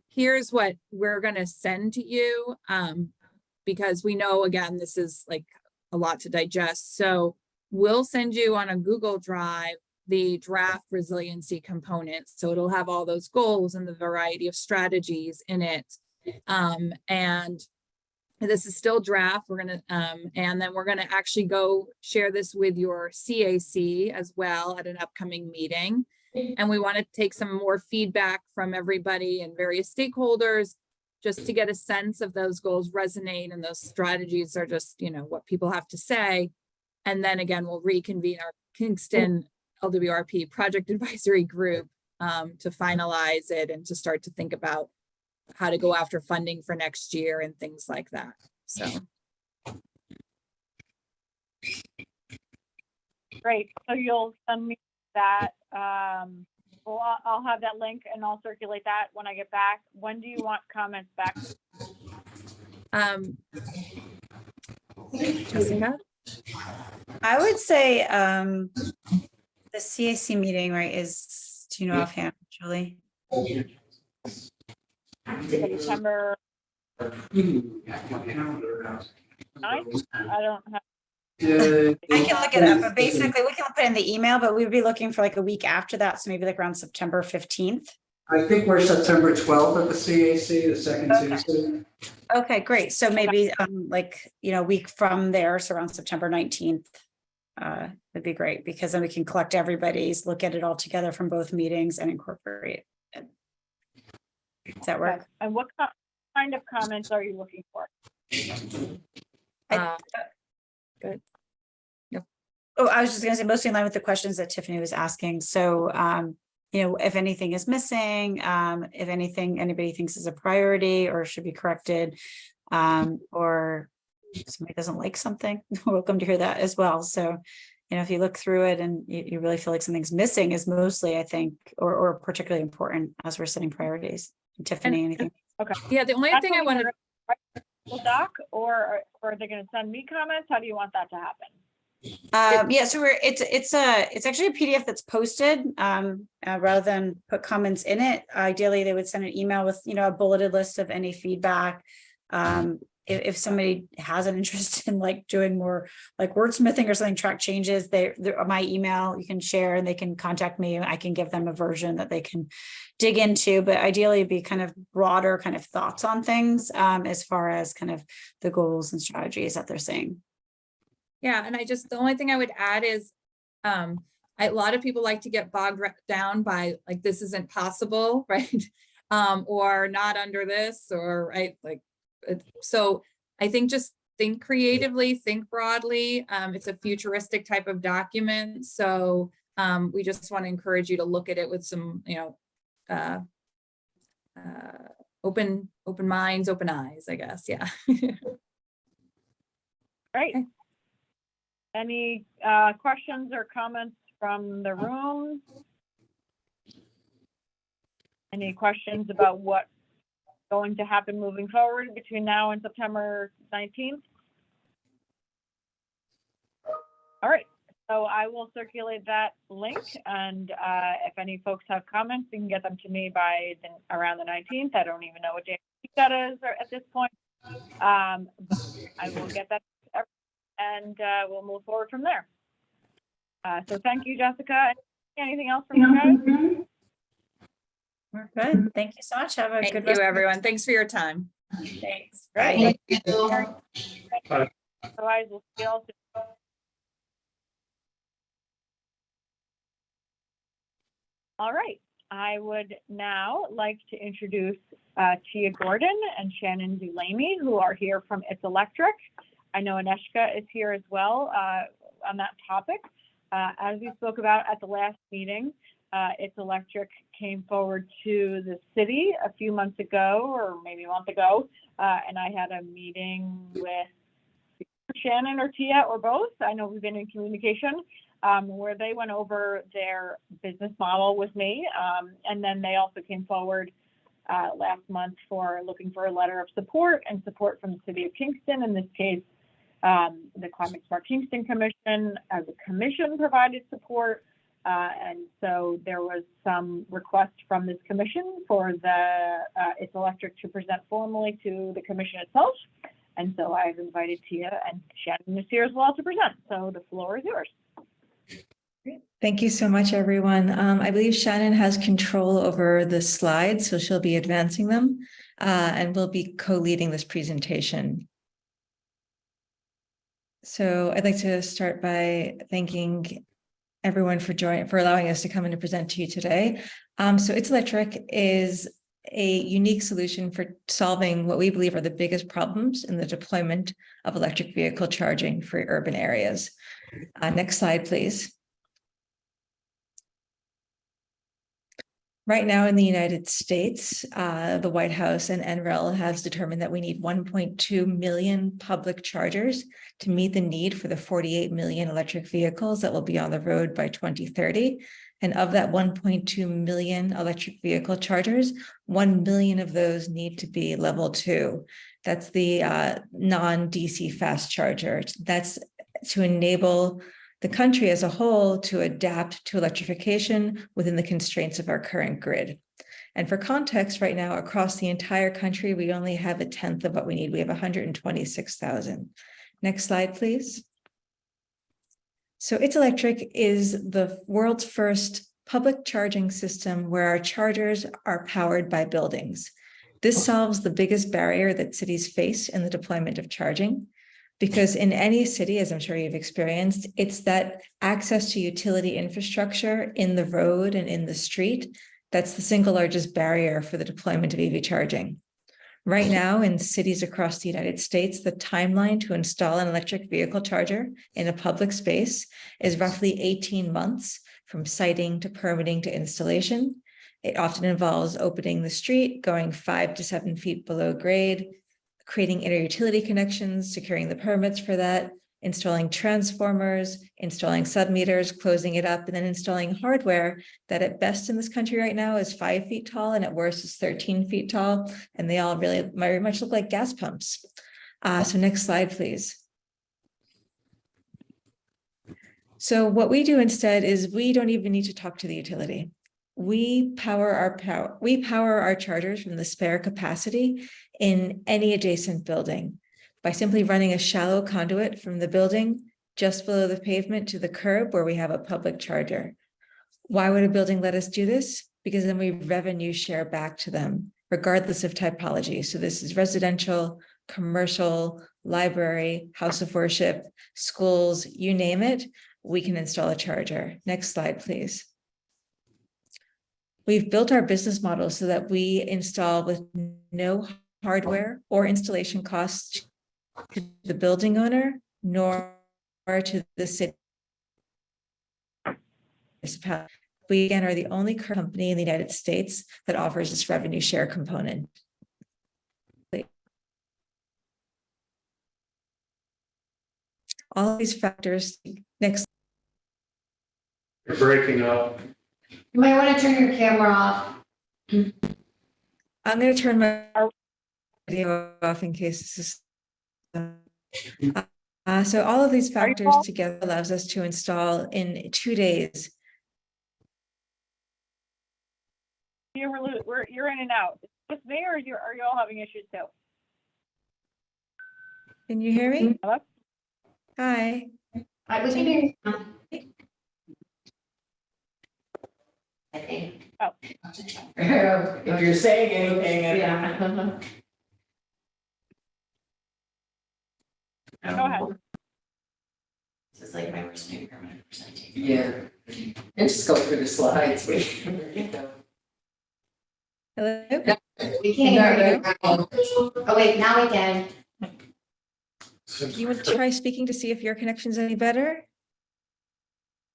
here's what we're going to send to you. Because we know, again, this is like a lot to digest. So we'll send you on a Google Drive the draft resiliency components. So it'll have all those goals and the variety of strategies in it. And this is still draft. We're going to, and then we're going to actually go share this with your CAC as well at an upcoming meeting. And we want to take some more feedback from everybody and various stakeholders just to get a sense of those goals resonate and those strategies are just, what people have to say. And then again, we'll reconvene our Kingston LWRP project advisory group to finalize it and to start to think about how to go after funding for next year and things like that. So. Great. So you'll send me that. Well, I'll have that link and I'll circulate that when I get back. When do you want comments back? Jessica? I would say the CAC meeting, right, do you know offhand, Julie? September 9th? I don't have. I can look it up, but basically we can put in the email, but we'd be looking for like a week after that. So maybe like around September 15th. I think we're September 12th at the CAC, the second Tuesday. Okay, great. So maybe like, week from there, so around September 19th. would be great, because then we can collect everybody's, look at it all together from both meetings and incorporate it. Does that work? Okay. And what kind of comments are you looking for? Good. No. Oh, I was just gonna say, mostly in line with the questions that Tiffany was asking. So, you know, if anything is missing, if anything anybody thinks is a priority or should be corrected, or somebody doesn't like something, welcome to hear that as well. So, you know, if you look through it and you really feel like something's missing, is mostly, I think, or particularly important as we're setting priorities. Tiffany, anything? Okay. Yeah, the only thing I wanted, Doc, or are they going to send me comments? How do you want that to happen? Yeah, so it's actually a PDF that's posted, rather than put comments in it. Ideally, they would send an email with, you know, a bulleted list of any feedback. If somebody has an interest in like doing more like wordsmithing or something, track changes, my email you can share and they can contact me. I can give them a version that they can dig into, but ideally it'd be kind of broader kind of thoughts on things, as far as kind of the goals and strategies that they're saying. yeah, and the only thing I would add is, a lot of people like to get bogged down by like, this isn't possible, right? Or not under this, or right, like, so I think just think creatively, think broadly. It's a futuristic type of document. So we just want to encourage you to look at it with some, you know, open minds, open eyes, I guess. Yeah. Great. Okay. Any questions or comments from the room? Any questions about what's going to happen moving forward between now and September 19th? All right, so I will circulate that link, and if any folks have comments, you can get them to me by around the 19th. I don't even know what day that is at this point. But I will get that to everyone, and we'll move forward from there. So thank you, Jessica. Anything else from you guys? We're good. Thank you so much. Have a good Thank you, everyone. Thanks for your time. Thanks. Bye. Bye. Otherwise, we'll see you all soon. All right. I would now like to introduce Tia Gordon and Shannon Zulami, who are here from It's Electric. I know Aneshka is here as well on that topic. As we spoke about at the last meeting, It's Electric came forward to the city a few months ago, or maybe a month ago, and I had a meeting with Shannon or Tia or both. I know we've been in communication, where they went over their business model with me, and then they also came forward last month for looking for a letter of support and support from the city of Kingston. In this case, the Climate Smart Kingston Commission, as a commission, provided support. And so there was some request from this commission for the It's Electric to present formally to the commission itself. And so I've invited Tia and Shannon is here as well to present. So the floor is yours. Thank you so much, everyone. I believe Shannon has control over the slides, so she'll be advancing them, and we'll be co-leading this presentation. So I'd like to start by thanking everyone for allowing us to come in and present to you today. So It's Electric is a unique solution for solving what we believe are the biggest problems in the deployment of electric vehicle charging for urban areas. Next slide, please. Right now in the United States, the White House and NREL has determined that we need 1.2 million public chargers to meet the need for the 48 million electric vehicles that will be on the road by 2030. And of that 1.2 million electric vehicle chargers, 1 million of those need to be level 2. That's the non-DC fast charger. That's to enable the country as a whole to adapt to electrification within the constraints of our current grid. And for context, right now, across the entire country, we only have a tenth of what we need. We have 126,000. Next slide, please. So It's Electric is the world's first public charging system where our chargers are powered by buildings. This solves the biggest barrier that cities face in the deployment of charging. Because in any city, as I'm sure you've experienced, it's that access to utility infrastructure in the road and in the street that's the single largest barrier for the deployment of EV charging. Right now, in cities across the United States, the timeline to install an electric vehicle charger in a public space is roughly 18 months from siting to permitting to installation. It often involves opening the street, going 5 to 7 feet below grade, creating inter-utility connections, securing the permits for that, installing transformers, installing submeters, closing it up, and then installing hardware that at best in this country right now is 5 feet tall and at worst is 13 feet tall. And they all really very much look like gas pumps. So next slide, please. So what we do instead is we don't even need to talk to the utility. We power our chargers from the spare capacity in any adjacent building by simply running a shallow conduit from the building just below the pavement to the curb where we have a public charger. Why would a building let us do this? Because then we revenue share back to them, regardless of typology. So this is residential, commercial, library, house of worship, schools, you name it, we can install a charger. Next slide, please. We've built our business model so that we install with no hardware or installation costs to the building owner, nor to the city. We again are the only company in the United States that offers this revenue share component. All these factors, next. You're breaking up. You might want to turn your camera off. I'm going to turn my video off in case this is. So all of these factors together allows us to install in 2 days. You're in and out. Is this me or are you all having issues too? Can you hear me? Hello? Hi. I was hearing. I think. Oh. If you're saying anything. Yeah. Go ahead. This is like my worst nightmare when I present to you. Yeah. And just go through the slides. Hello. We can't hear you. Oh, wait, now we can. Do you want to try speaking to see if your connection's any better?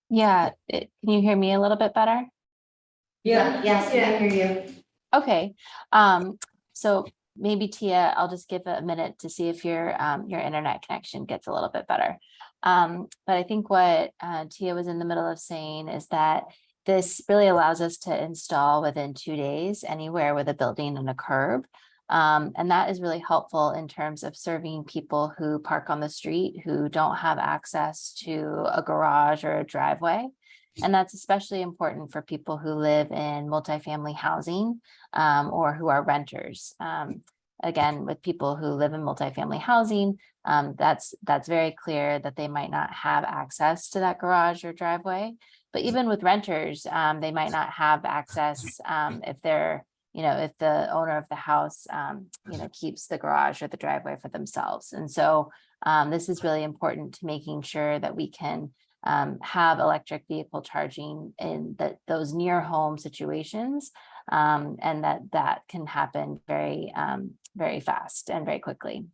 Yeah, can you hear me a little bit better? Yeah. Yes, we can hear you. Okay, so maybe Tia, I'll just give it a minute to see if your internet connection gets a little bit better. But I think what Tia was in the middle of saying is that this really allows us to install within 2 days anywhere with a building and a curb. And that is really helpful in terms of serving people who park on the street who don't have access to a garage or a driveway. And that's especially important for people who live in multifamily housing or who are renters. Again, with people who live in multifamily housing, that's very clear that they might not have access to that garage or driveway. But even with renters, they might not have access if they're, if the owner of the house, keeps the garage or the driveway for themselves. And so this is really important to making sure that we can have electric vehicle charging in those near home situations, and that can happen very, very fast and very quickly.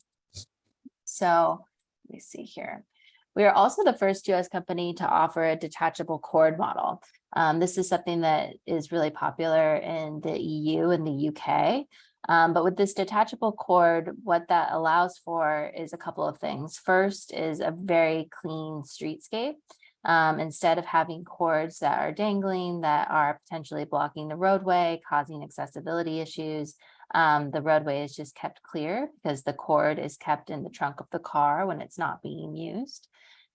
So let me see here. We are also the first US company to offer a detachable cord model. This is something that is really popular in the EU and the UK. But with this detachable cord, what that allows for is a couple of things. First is a very clean streetscape. Instead of having cords that are dangling, that are potentially blocking the roadway, causing accessibility issues, the roadway is just kept clear because the cord is kept in the trunk of the car when it's not being used.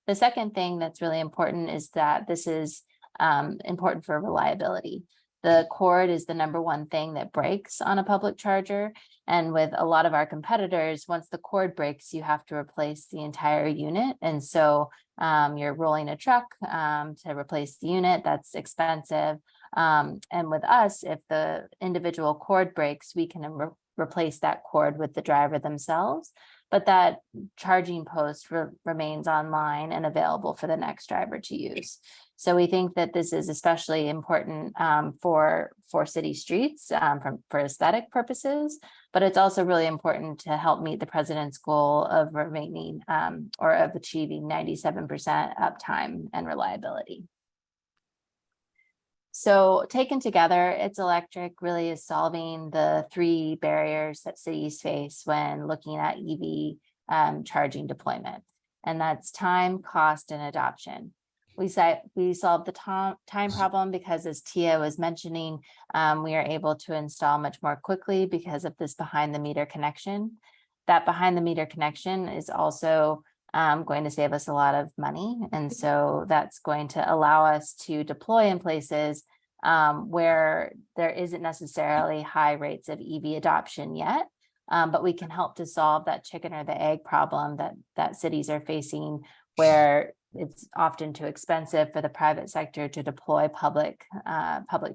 The second thing that's really important is that this is important for reliability. The cord is the #1 thing that breaks on a public charger. And with a lot of our competitors, once the cord breaks, you have to replace the entire unit. And so you're rolling a truck to replace the unit. That's expensive. And with us, if the individual cord breaks, we can replace that cord with the driver themselves, but that charging post remains online and available for the next driver to use. So we think that this is especially important for city streets for aesthetic purposes, but it's also really important to help meet the president's goal of remaining or of achieving 97% uptime and reliability. So taken together, It's Electric really is solving the 3 barriers that cities face when looking at EV charging deployment, and that's time, cost, and adoption. We solved the time problem because, as Tia was mentioning, we are able to install much more quickly because of this behind the meter connection. That behind the meter connection is also going to save us a lot of money. And so that's going to allow us to deploy in places where there isn't necessarily high rates of EV adoption yet, but we can help to solve that chicken or the egg problem that cities are facing, where it's often too expensive for the private sector to deploy public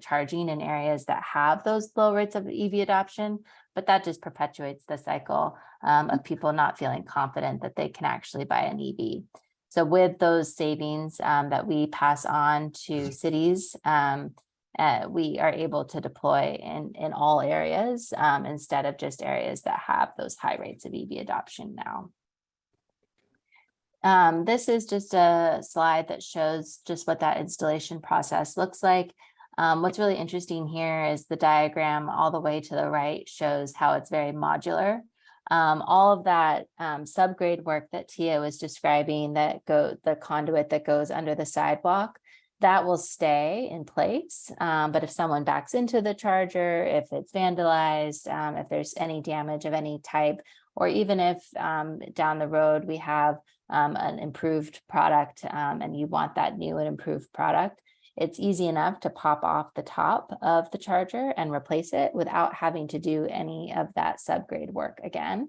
charging in areas that have those low rates of EV adoption, but that just perpetuates the cycle of people not feeling confident that they can actually buy an EV. So with those savings that we pass on to cities, we are able to deploy in all areas instead of just areas that have those high rates of EV adoption now. This is just a slide that shows just what that installation process looks like. What's really interesting here is the diagram all the way to the right shows how it's very modular. All of that subgrade work that Tia was describing, the conduit that goes under the sidewalk, that will stay in place. But if someone backs into the charger, if it's vandalized, if there's any damage of any type, or even if down the road we have an improved product and you want that new and improved product, it's easy enough to pop off the top of the charger and replace it without having to do any of that subgrade work again.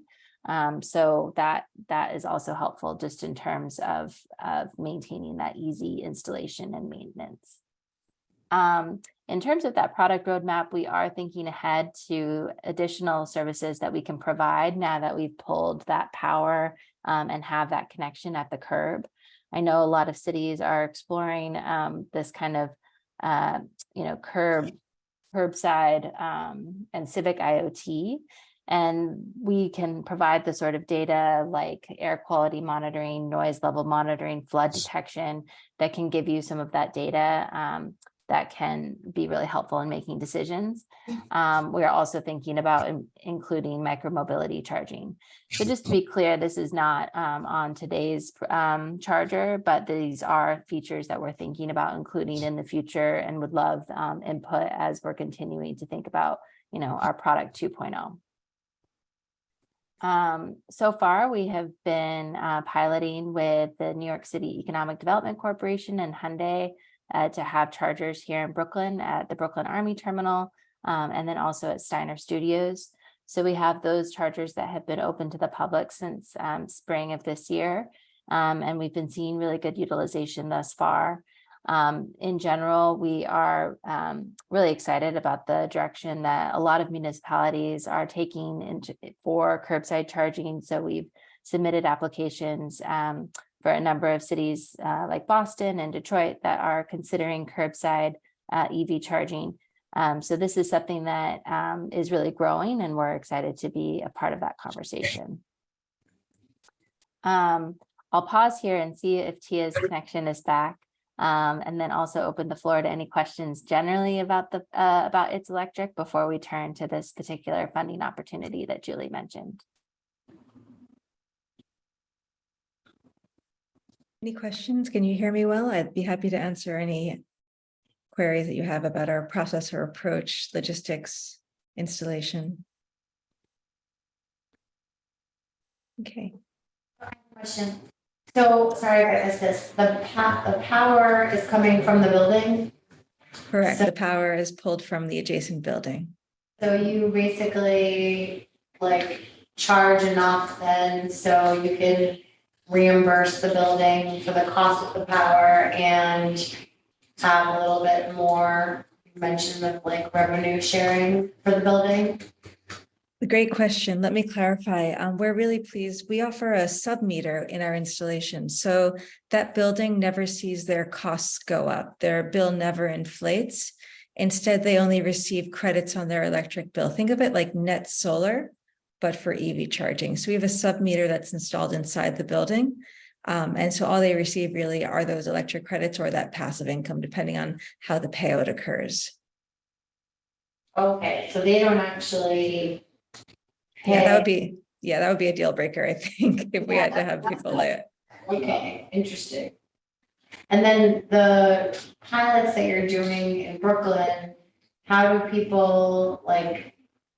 So that is also helpful just in terms of maintaining that easy installation and maintenance. In terms of that product roadmap, we are thinking ahead to additional services that we can provide now that we've pulled that power and have that connection at the curb. I know a lot of cities are exploring this kind of, curbside and civic IoT. And we can provide the sort of data like air quality monitoring, noise level monitoring, flood detection that can give you some of that data that can be really helpful in making decisions. We are also thinking about including micromobility charging. So just to be clear, this is not on today's charger, but these are features that we're thinking about including in the future and would love input as we're continuing to think about, our product 2.0. So far, we have been piloting with the New York City Economic Development Corporation and Hyundai to have chargers here in Brooklyn at the Brooklyn Army Terminal, and then also at Steiner Studios. So we have those chargers that have been open to the public since spring of this year, and we've been seeing really good utilization thus far. In general, we are really excited about the direction that a lot of municipalities are taking for curbside charging. So we've submitted applications for a number of cities like Boston and Detroit that are considering curbside EV charging. So this is something that is really growing, and we're excited to be a part of that conversation. I'll pause here and see if Tia's connection is back. And then also open the floor to any questions generally about It's Electric before we turn to this particular funding opportunity that Julie mentioned. Any questions? Can you hear me well? I'd be happy to answer any queries that you have about our process or approach, logistics, installation. Okay. Question. So, sorry if I missed this, the power is coming from the building? Correct. So- The power is pulled from the adjacent building. So you basically charge enough then so you can reimburse the building for the cost of the power and have a little bit more, you mentioned of revenue sharing for the building? Great question. Let me clarify. We're really pleased. We offer a sub-meter in our installation. So that building never sees their costs go up. Their bill never inflates. Instead, they only receive credits on their electric bill. Think of it like net solar, but for EV charging. So we have a sub-meter that's installed inside the building. And so all they receive really are those electric credits or that passive income, depending on how the payout occurs. Okay, so they don't actually Yeah, that would pay. be, that would be a deal breaker, I think, if we had to have people lay it. Okay, interesting. And then the pilots that you're doing in Brooklyn, how do people like,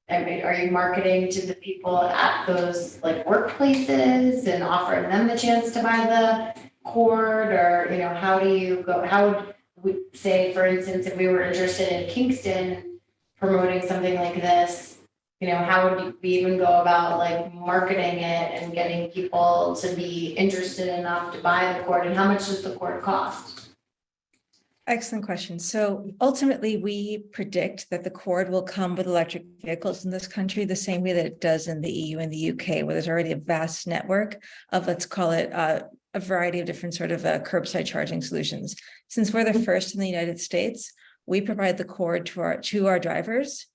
I mean, are you marketing to the people at those like workplaces and offering them the chance to buy the cord? Or, you know, how do you go, how would we say, for instance, if we were interested in Kingston promoting something like this, you know, how would we even go about like marketing it and getting people to be interested enough to buy the cord, and how much does the cord cost? Excellent question. So ultimately, we predict that the cord will come with electric vehicles in this country the same way that it does in the EU and the UK, where there's already a vast network of, let's call it a variety of different sort of curbside charging solutions. Since we're the first in the United States, we provide the cord to our drivers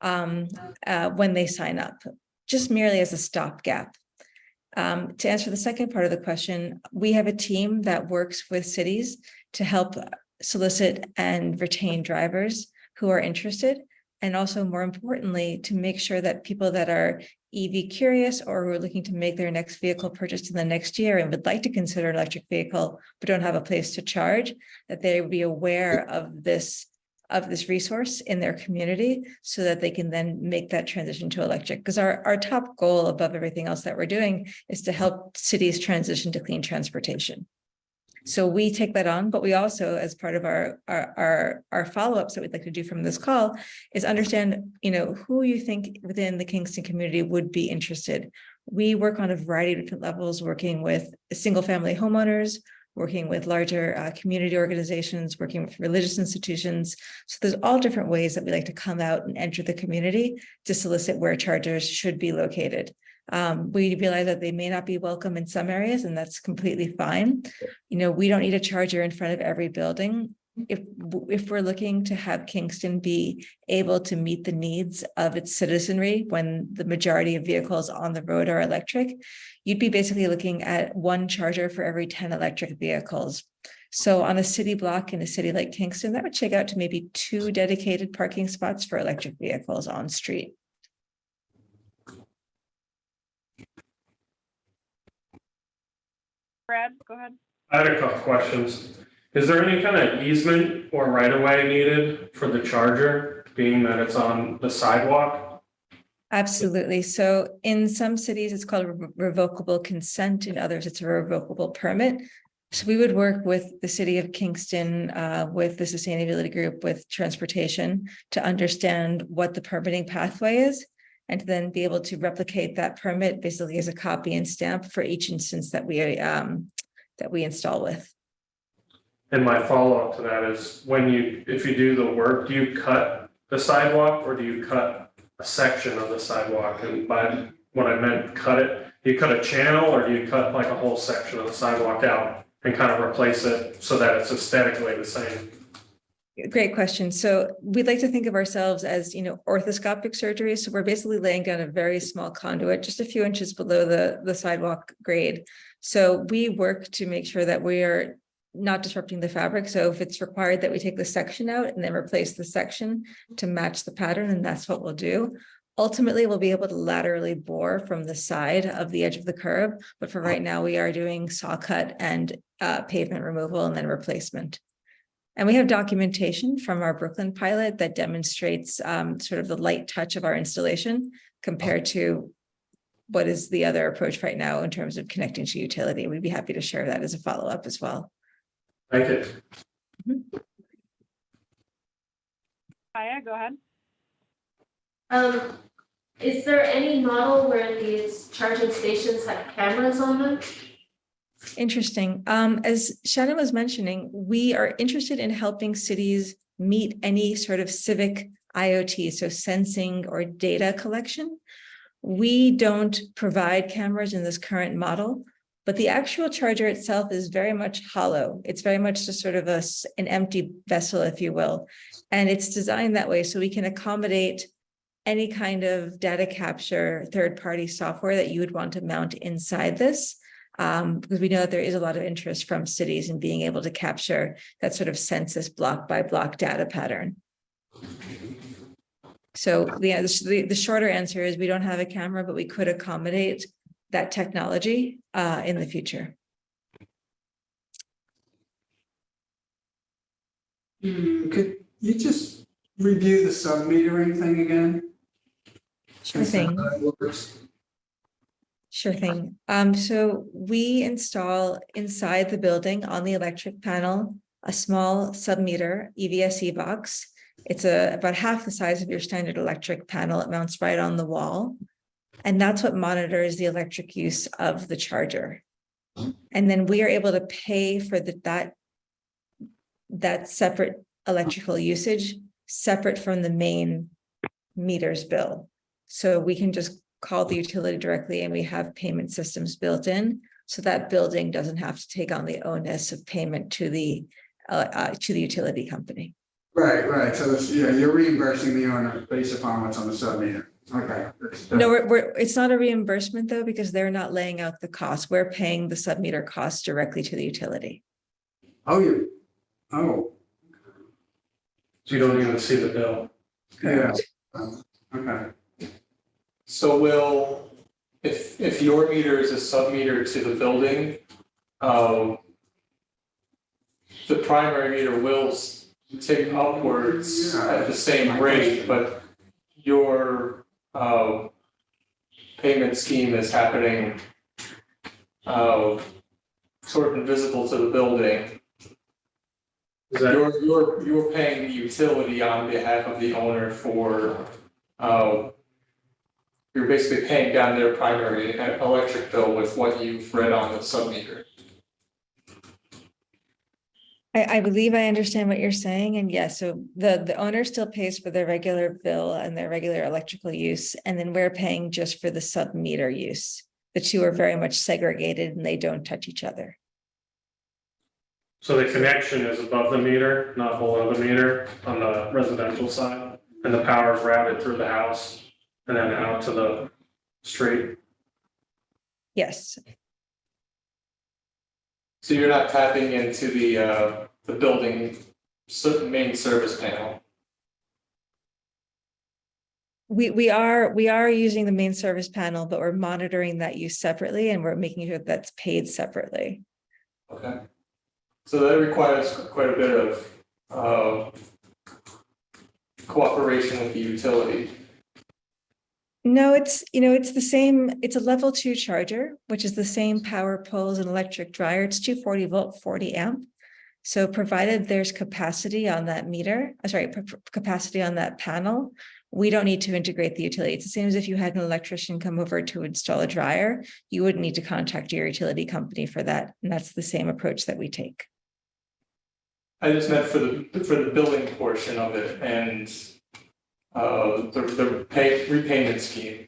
when they sign up, just merely as a stopgap. To answer the second part of the question, we have a team that works with cities to help solicit and retain drivers who are interested, and also more importantly, to make sure that people that are EV curious or who are looking to make their next vehicle purchase in the next year and would like to consider an electric vehicle but don't have a place to charge, that they would be aware of this resource in their community so that they can then make that transition to electric. Because our top goal above everything else that we're doing is to help cities transition to clean transportation. So we take that on, but we also, as part of our follow-ups that we'd like to do from this call, is understand, you know, who you think within the Kingston community would be interested. We work on a variety of different levels, working with single-family homeowners, working with larger community organizations, working with religious institutions. So there's all different ways that we like to come out and enter the community to solicit where chargers should be located. We realize that they may not be welcome in some areas, and that's completely fine. You know, we don't need a charger in front of every building. If we're looking to have Kingston be able to meet the needs of its citizenry when the majority of vehicles on the road are electric, you'd be basically looking at one charger for every 10 electric vehicles. So on a city block in a city like Kingston, that would check out to maybe 2 dedicated parking spots for electric vehicles on street. Brad, go ahead. I had a couple questions. Is there any kind of easement or right of way needed for the charger, being that it's on the sidewalk? Absolutely. So in some cities, it's called revocable consent. In others, it's a revocable permit. So we would work with the city of Kingston, with the sustainability group, with transportation, to understand what the permitting pathway is, and to then be able to replicate that permit basically as a copy and stamp for each instance that we install with. And my follow-up to that is, if you do the work, do you cut the sidewalk or do you cut a section of the sidewalk? And by what I meant cut it, do you cut a channel or do you cut like a whole section of the sidewalk out and kind of replace it so that it's aesthetically the same? Great question. So we'd like to think of ourselves as, you know, orthoscopic surgery. So we're basically laying down a very small conduit, just a few inches below the sidewalk grade. So we work to make sure that we are not disrupting the fabric. So if it's required that we take the section out and then replace the section to match the pattern, and that's what we'll do. Ultimately, we'll be able to laterally bore from the side of the edge of the curb. But for right now, we are doing saw cut and pavement removal and then replacement. And we have documentation from our Brooklyn pilot that demonstrates sort of the light touch of our installation compared to what is the other approach right now in terms of connecting to utility. We'd be happy to share that as a follow-up as well. Thank you. Mm-hmm. Kaya, go ahead. Is there any model where these charging stations have cameras on them? Interesting. As Shannon was mentioning, we are interested in helping cities meet any sort of civic IoT, so sensing or data collection. We don't provide cameras in this current model, but the actual charger itself is very much hollow. It's very much just sort of an empty vessel, if you will. And it's designed that way so we can accommodate any kind of data capture third-party software that you would want to mount inside this. Because we know that there is a lot of interest from cities in being able to capture that sort of census block by block data pattern. So the shorter answer is we don't have a camera, but we could accommodate that technology in the future. Could you just review the sub-metering thing again? Sure thing. How that works? Sure thing. So we install inside the building on the electric panel a small sub-meter EVSE box. It's about half the size of your standard electric panel. It mounts right on the wall. And that's what monitors the electric use of the charger. And then we are able to pay for that separate electrical usage, separate from the main meter's bill. So we can just call the utility directly and we have payment systems built in. So that building doesn't have to take on the onus of payment to the utility company. Right. So this, yeah, you're reimbursing the owner based upon what's on the sub-meter. Okay. No, it's not a reimbursement though, because they're not laying out the cost. We're paying the sub-meter cost directly to the utility. Oh. So you don't even see the bill. Yeah. Okay. So if your meter is a sub-meter to the building, the primary meter will tick upwards at the same rate, but your payment scheme is happening sort of invisible to the building. You're paying the utility on behalf of the owner for you're basically paying down their primary electric bill with what you've read on the sub-meter. I believe I understand what you're saying. And yes, so the owner still pays for their regular bill and their regular electrical use. And then we're paying just for the sub-meter use. The two are very much segregated and they don't touch each other. So the connection is above the meter, not below the meter on the residential side, and the power is routed through the house and then out to the street. Yes. So you're not tapping into the building main service panel. We are using the main service panel, but we're monitoring that use separately and we're making sure that's paid separately. Okay. So that requires quite a bit of cooperation with the utility. No, it's the same. It's a level 2 charger, which is the same power pole as an electric dryer. It's 240 volt, 40 amp. So provided there's capacity on that meter, capacity on that panel, we don't need to integrate the utility. It's the same as if you had an electrician come over to install a dryer, you wouldn't need to contact your utility company for that. And that's the same approach that we take. I just meant for the billing portion of it and the repayment scheme.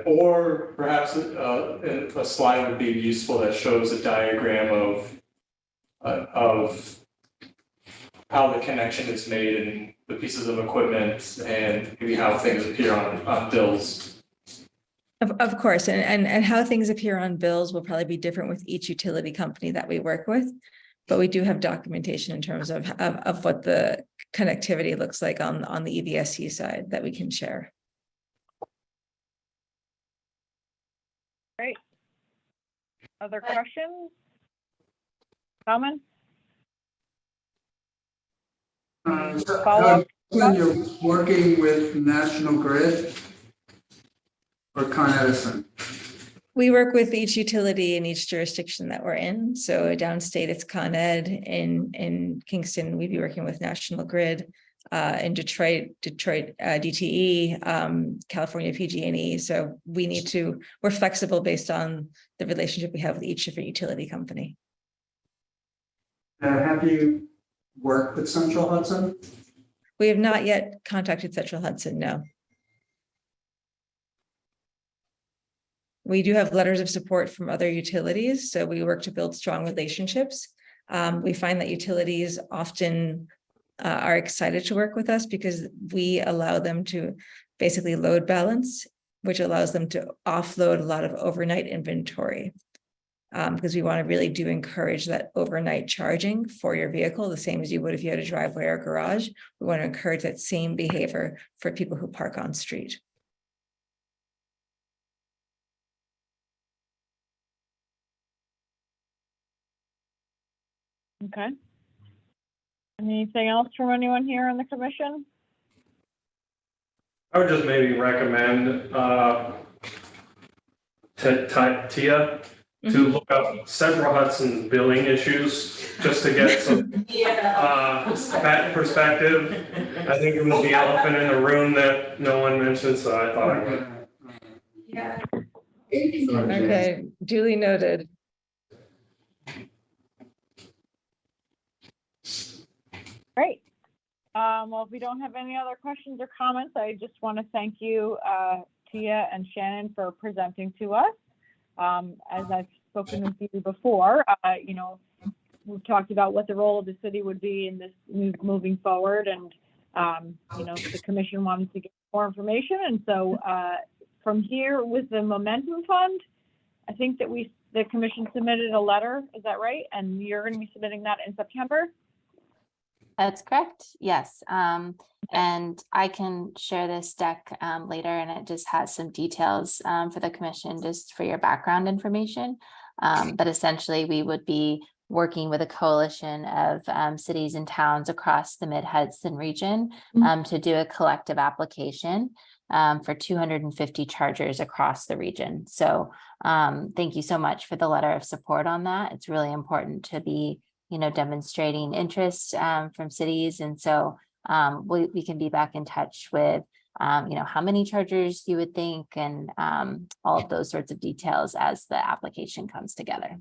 Or perhaps a slide would be useful that shows a diagram of how the connection is made and the pieces of equipment and maybe how things appear on bills. Of course, and how things appear on bills will probably be different with each utility company that we work with, but we do have documentation in terms of what the connectivity looks like on the EVSE side that we can share. Great. Other questions? Comments? When you're working with National Grid or Con Edison? We work with each utility in each jurisdiction that we're in. So downstate, it's Con Ed. In Kingston, we'd be working with National Grid. In Detroit, DTE, California, PG&E. So we're flexible based on the relationship we have with each different utility company. Have you worked with Central Hudson? We have not yet contacted Central Hudson, no. We do have letters of support from other utilities, so we work to build strong relationships. We find that utilities often are excited to work with us because we allow them to basically load balance, which allows them to offload a lot of overnight inventory. Because we want to really do encourage that overnight charging for your vehicle, the same as you would if you had a driveway or garage. We want to encourage that same behavior for people who park on street. Okay. Anything else from anyone here on the commission? I would just maybe recommend Tia to look up Central Hudson's billing issues, just to get some that perspective. I think it was the elephant in the room that no one mentioned, so I thought I would. Yeah. Okay, duly noted. Great. Well, if we don't have any other questions or comments, I just want to thank you, Tia and Shannon, for presenting to us. As I've spoken with you before, you know, we've talked about what the role of the city would be in this moving forward, and you know, the commission wanted to get more information, and so from here with the Momentum Fund, I think that the commission submitted a letter. Is that right? And you're going to be submitting that in September? That's correct. Yes. And I can share this deck later, and it just has some details for the commission, just for your background information. But essentially, we would be working with a coalition of cities and towns across the Mid-Hudson region to do a collective application for 250 chargers across the region. So thank you so much for the letter of support on that. It's really important to be, you know, demonstrating interest from cities. And so we can be back in touch with, you know, how many chargers you would think, and all of those sorts of details as the application comes together.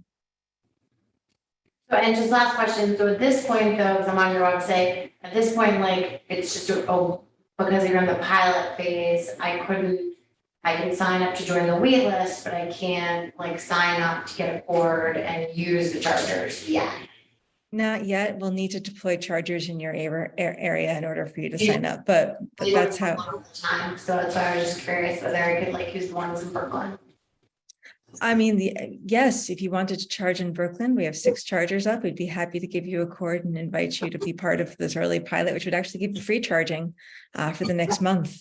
So, and just last question, so at this point though, because I'm on your website, at this point, like, it's just, because you're in the pilot phase, I can sign up to join the wait list, but I can't like sign up to get a cord and use the chargers yet. Not yet. We'll need to deploy chargers in your area in order for you to sign up, but that's how. So that's why I was just curious whether I could like use the ones in Brooklyn. I mean, yes, if you wanted to charge in Brooklyn, we have 6 chargers up. We'd be happy to give you a cord and invite you to be part of this early pilot, which would actually give you free charging for the next month.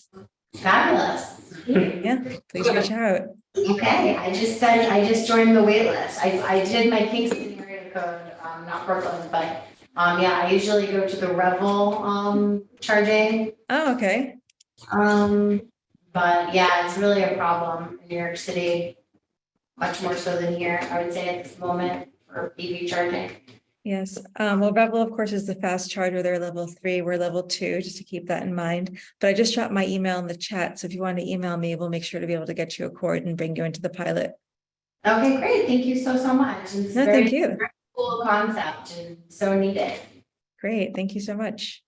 Fabulous. Yeah, please reach out. Okay, I just joined the wait list. I did my Kingston area code, not Brooklyn, but yeah, I usually go to the Revel charging. Oh, okay. But yeah, it's really a problem in New York City, much more so than here, I would say at this moment for EV charging. Yes. Well, Revel, of course, is the fast charger. They're level 3. We're level 2, just to keep that in mind. But I just dropped my email in the chat. So if you want to email me, we'll make sure to be able to get you a cord and bring you into the pilot. Okay, great. Thank you so much. It's No, thank you. very cool concept and so needed. Great. Thank you so much.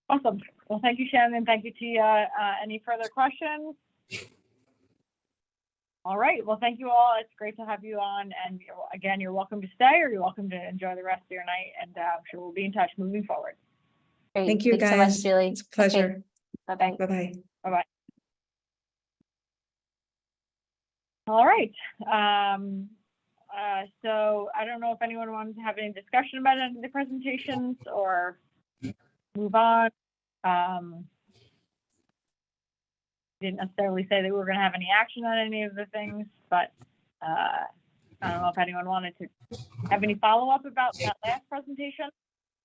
Awesome. Well, thank you, Shannon. Thank you, Tia. Any further questions? All right. Well, thank you all. It's great to have you on. And again, you're welcome to stay, or you're welcome to enjoy the rest of your night. And I'm sure we'll be in touch moving forward. Great. Thank you, Thanks guys. so much, Julie. It's a pleasure. Bye-bye. Bye-bye. Bye-bye. All right. So I don't know if anyone wants to have any discussion about any of the presentations or move on. Didn't necessarily say that we were going to have any action on any of the things, but I don't know if anyone wanted to have any follow-up about that last presentation,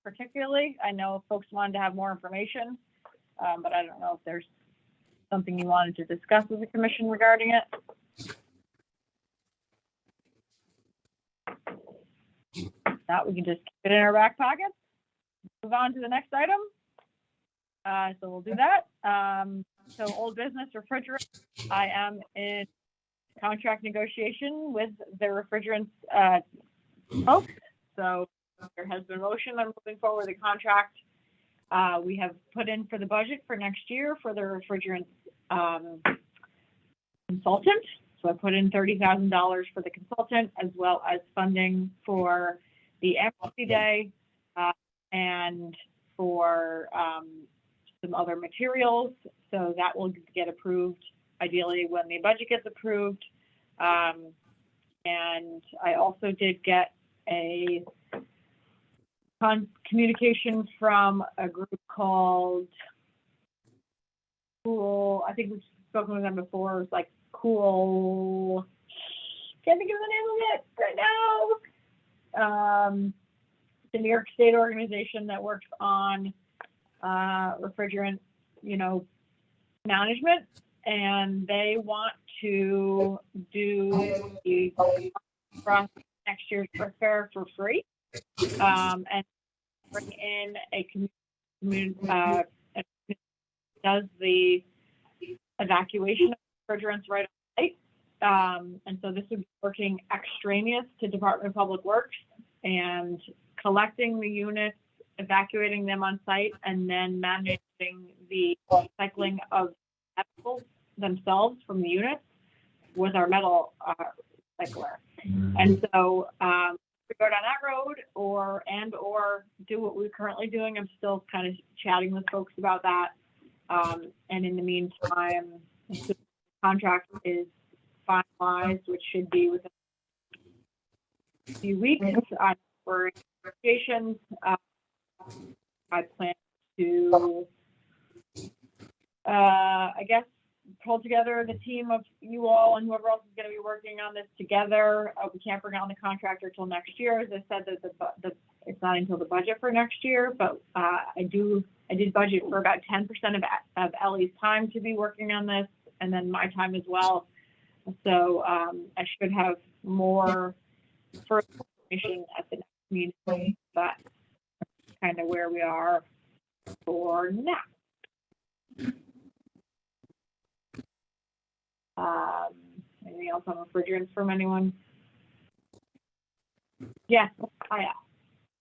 particularly. I know folks wanted to have more information, but I don't know if there's something you wanted to discuss with the commission regarding it. Now we can just keep it in our back pocket. Move on to the next item. So we'll do that. So old business refrigerant. I am in contract negotiation with the refrigerants folks. So there has been motion on moving forward the contract. We have put in for the budget for next year for the refrigerants consultant. So I put in $30,000 for the consultant, as well as funding for the Amnesty Day and for some other materials. So that will get approved ideally when the budget gets approved. And I also did get a communication from a group called Cool. I think we've spoken with them before. It's like Cool. Can't think of the name of it right now. The New York State organization that works on refrigerant, management, and they want to do the process next year's fair for free, and bring in a community does the evacuation of refrigerants right on site. And so this would be working extraneous to Department of Public Works and collecting the units, evacuating them on site, and then managing the recycling of metals themselves from the units with our metal recycler. And so we go down that road or do what we're currently doing. I'm still kind of chatting with folks about that. And in the meantime, the contract is finalized, which should be within a few weeks. For negotiations, I plan to, I guess, pull together the team of you all and whoever else is going to be working on this together. We can't bring on the contractor till next year. As I said, that it's not until the budget for next year, but I did budget for about 10% of Ellie's time to be working on this, and then my time as well. So I should have more further information at the next meeting, but that's kind of where we are for now. Anything else on refrigerants from anyone? Yeah,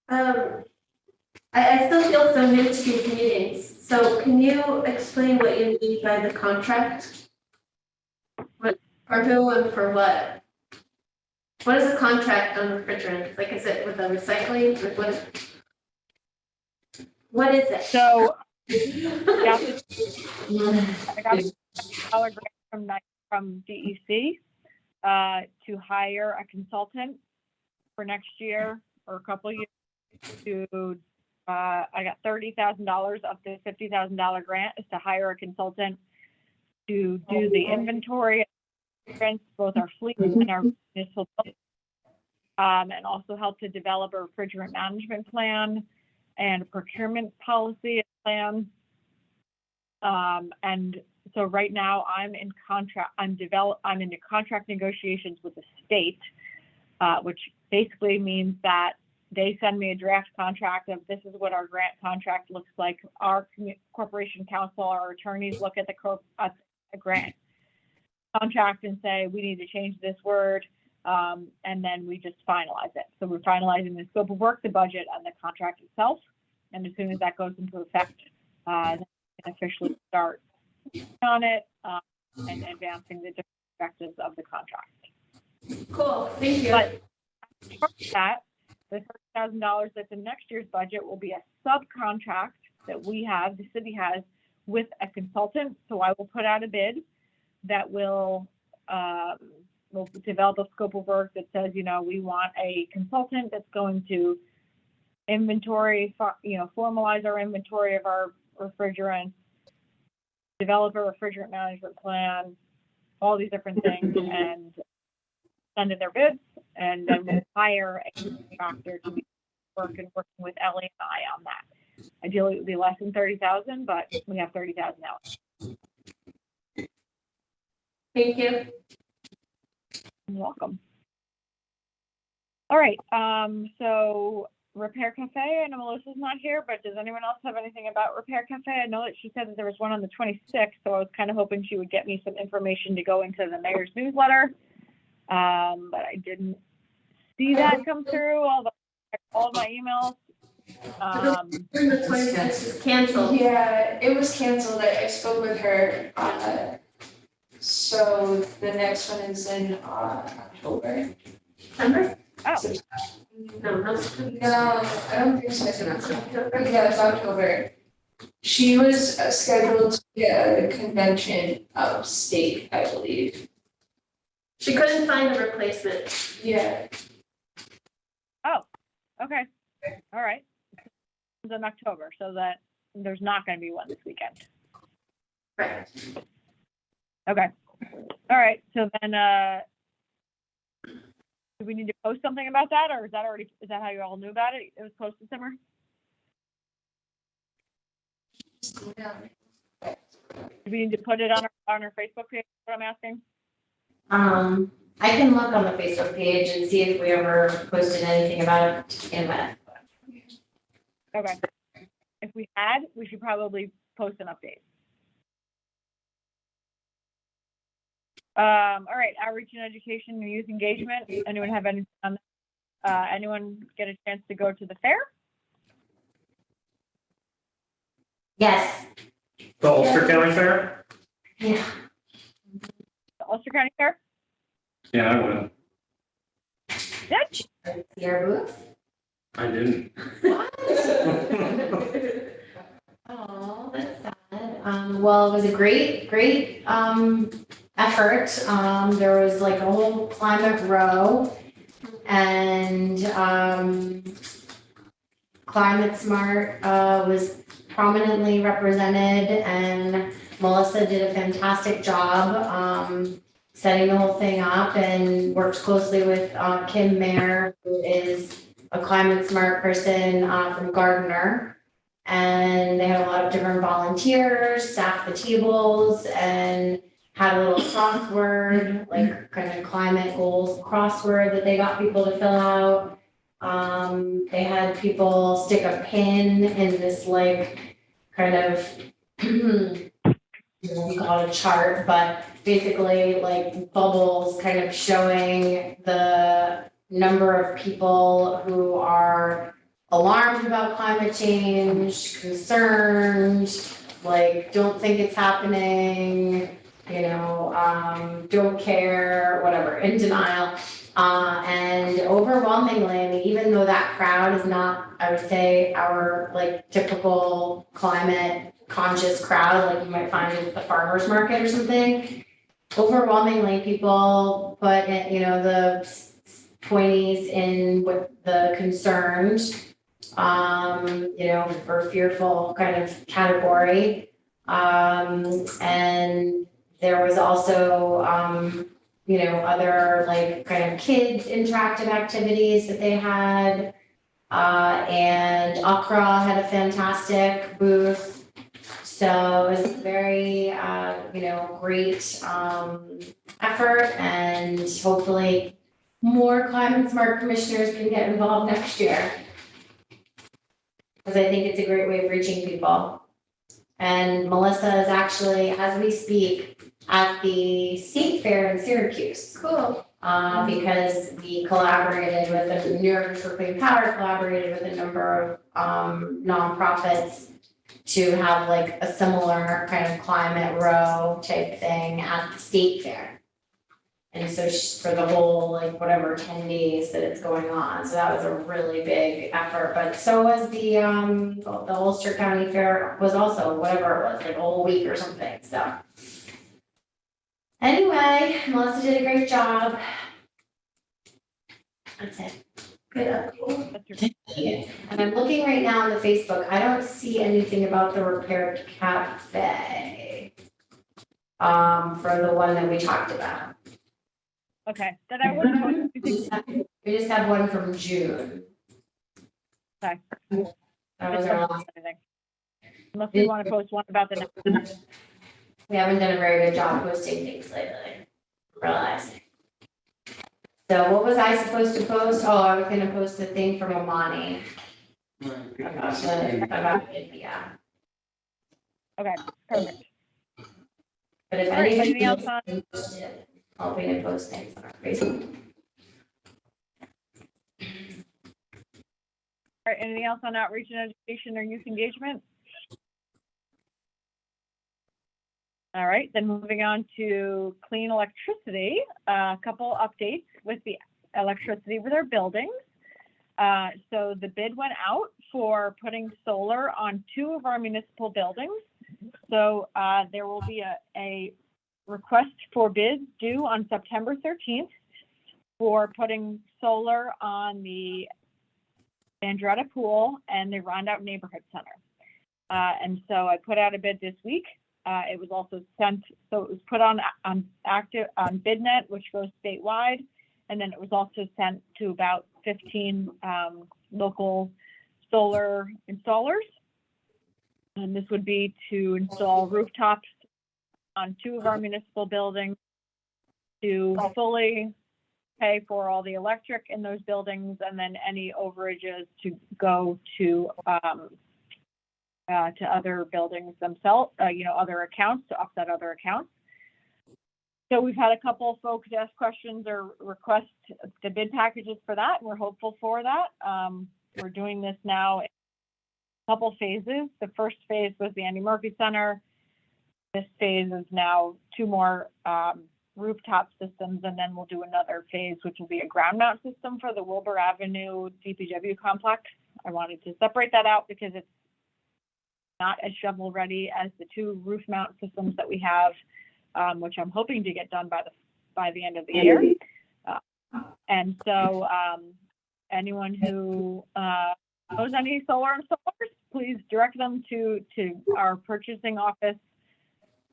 I still feel so new to these meetings. So can you explain what you mean by the contract? What, for who and for what? What is the contract on refrigerants? Like, is it with the recycling? Or what is it? So I got a $1 grant from DEC to hire a consultant for next year or a couple of years to I got $30,000 up to $50,000 grant is to hire a consultant to do the inventory, both our fleet and our municipal, and also help to develop a refrigerant management plan and a procurement policy plan. And so right now I'm in into contract negotiations with the state, which basically means that they send me a draft contract of this is what our grant contract looks like. Our corporation counsel, our attorneys look at the grant contract and say, we need to change this word. And then we just finalize it. So we're finalizing the scope of work, the budget, and the contract itself. And as soon as that goes into effect, then we can officially start on it and advancing the different objectives of the contract. Cool, thank you. But for that, the $30,000 that's in next year's budget will be a subcontract that we have, the city has, with a consultant. So I will put out a bid that will develop a scope of work that says, we want a consultant that's going to inventory, formalize our inventory of our refrigerants, develop a refrigerant management plan, all these different things, and send in their bids, and then we'll hire a contractor to working with Ellie and I on that. Ideally, it would be less than 30,000, but we have 30,000 now. Thank you. You're welcome. All right, so Repair Cafe, I know Melissa's not here, but does anyone else have anything about Repair Cafe? I know that she said that there was one on the 26th, so I was kind of hoping she would get me some information to go into the mayor's newsletter. But I didn't see that come through, although I checked all of my emails. The 26th is canceled. Yeah, it was canceled. I spoke with her So the next one is in October. September? Oh, No, not No, I don't think so. It's in October. Yeah, it's October. She was scheduled to get a convention upstate, I believe. She couldn't find a replacement. Yeah. okay. All right. It's in October, so that there's not going to be one this weekend. Right. Okay. All right. So then, do we need to post something about that, or is that how you all knew about it? It was posted somewhere? Do we need to put it on our Facebook page? What I'm asking? I can look on the Facebook page and see if we ever posted anything about it in that. Okay. If we had, we should probably post an update. All right, outreach and education and youth engagement. Anyone have anything on that? Anyone get a chance to go to the fair? Yes, The Ulster County Fair? yeah. The Ulster County Fair? Yeah, I went. Did Your booth? I didn't. Oh, that's sad. Well, it was a great effort. There was like a whole climate row and, Climate Smart, was prominently represented and Melissa did a fantastic job, setting the whole thing up and worked closely with, Kim Mayer, who is a climate smart person, from Gardner. And they had a lot of different volunteers, staffed the tables and had a little crossword, like kind of climate goals crossword that they got people to fill out. They had people stick a pin in this like kind of, you call it a chart, but basically like bubbles kind of showing the number of people who are alarmed about climate change, concerned, like don't think it's happening, don't care, whatever, in denial. And overwhelmingly, I mean, even though that crowd is not, I would say, our like typical climate conscious crowd, like you might find at the farmer's market or something, overwhelmingly people put, the pointies in with the concerned, or fearful kind of category. And there was also, other like kind of kids interactive activities that they had. And Accra had a fantastic booth. So it was a very, great, effort and hopefully more climate smart commissioners can get involved next year. Because I think it's a great way of reaching people. And Melissa is actually, as we speak, at the state fair in Syracuse. Cool. Because we collaborated with the New York for Clean Power, collaborated with a number of nonprofits to have like a similar kind of climate row type thing at the state fair. And so for the whole, like, whatever, 10 days that it's going on. So that was a really big effort, but so was the Ulster County Fair was also, whatever it was, like a whole week or something, so. Anyway, Melissa did a great job. That's it. Good. And I'm looking right now on the Facebook, I don't see anything about the Repaired Cafe. For the one that we talked about. Okay, then I would post anything. We just have one from June. Okay. That was our last. Unless we want to post one about the next. We haven't done a very good job posting things lately, realizing. So what was I supposed to post? Oh, I was gonna post the thing from Amani about India. Okay, perfect. But if All right, anybody anything else else on- is interested, I'll be to post things on our Facebook. All right, anything else on outreach and education or youth engagement? All right, then moving on to clean electricity, a couple updates with the electricity with our buildings. So the bid went out for putting solar on 2 of our municipal buildings. So there will be a request for bids due on September 13th for putting solar on the Andretta Pool and the Rondout Neighborhood Center. And so I put out a bid this week. It was also sent, so it was put on active on BidNet, which goes statewide, and then it was also sent to about 15 local solar installers. And this would be to install rooftops on 2 of our municipal buildings, to fully pay for all the electric in those buildings, and then any overages to go to other buildings themselves, other accounts, to offset other accounts. So we've had a couple of folks ask questions or request the bid packages for that, and we're hopeful for that. We're doing this now in a couple phases. The first phase was the Andy Murphy Center. This phase is now 2 more rooftop systems, and then we'll do another phase, which will be a ground mount system for the Wilbur Avenue DPW complex. I wanted to separate that out because it's not as shovel ready as the 2 roof mount systems that we have, which I'm hoping to get done by the end of the year. And so anyone who knows any solar installers, please direct them to our purchasing office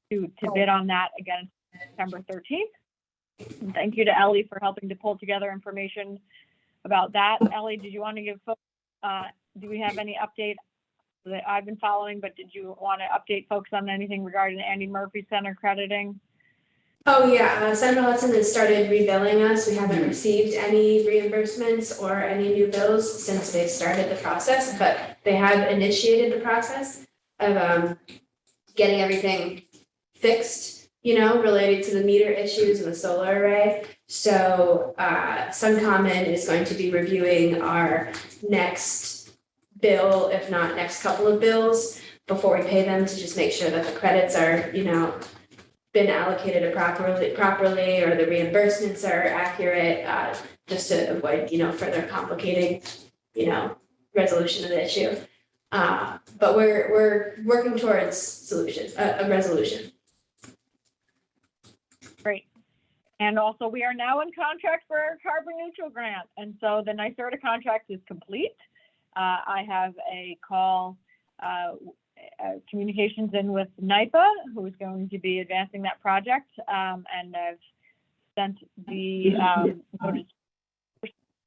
to bid on that again September 13th. And thank you to Ellie for helping to pull together information about that. Ellie, did you want to give folks, do we have any update that I've been following, but did you want to update folks on anything regarding the Andy Murphy Center crediting? Oh yeah, Central Hudson has started rebilling us. We haven't received any reimbursements or any new bills since they started the process, but they have initiated the process of getting everything fixed, related to the meter issues and the solar array. So SunCommon is going to be reviewing our next bill, if not next couple of bills, before we pay them, to just make sure that the credits are, been allocated properly, or the reimbursements are accurate, just to avoid, further complicating, resolution of the issue. But we're working towards solutions, a resolution. Great. And also, we are now in contract for our carbon neutral grant. And so the NYSERDA contract is complete. I have a call, communications in with NYPA, who is going to be advancing that project. And I've sent the notice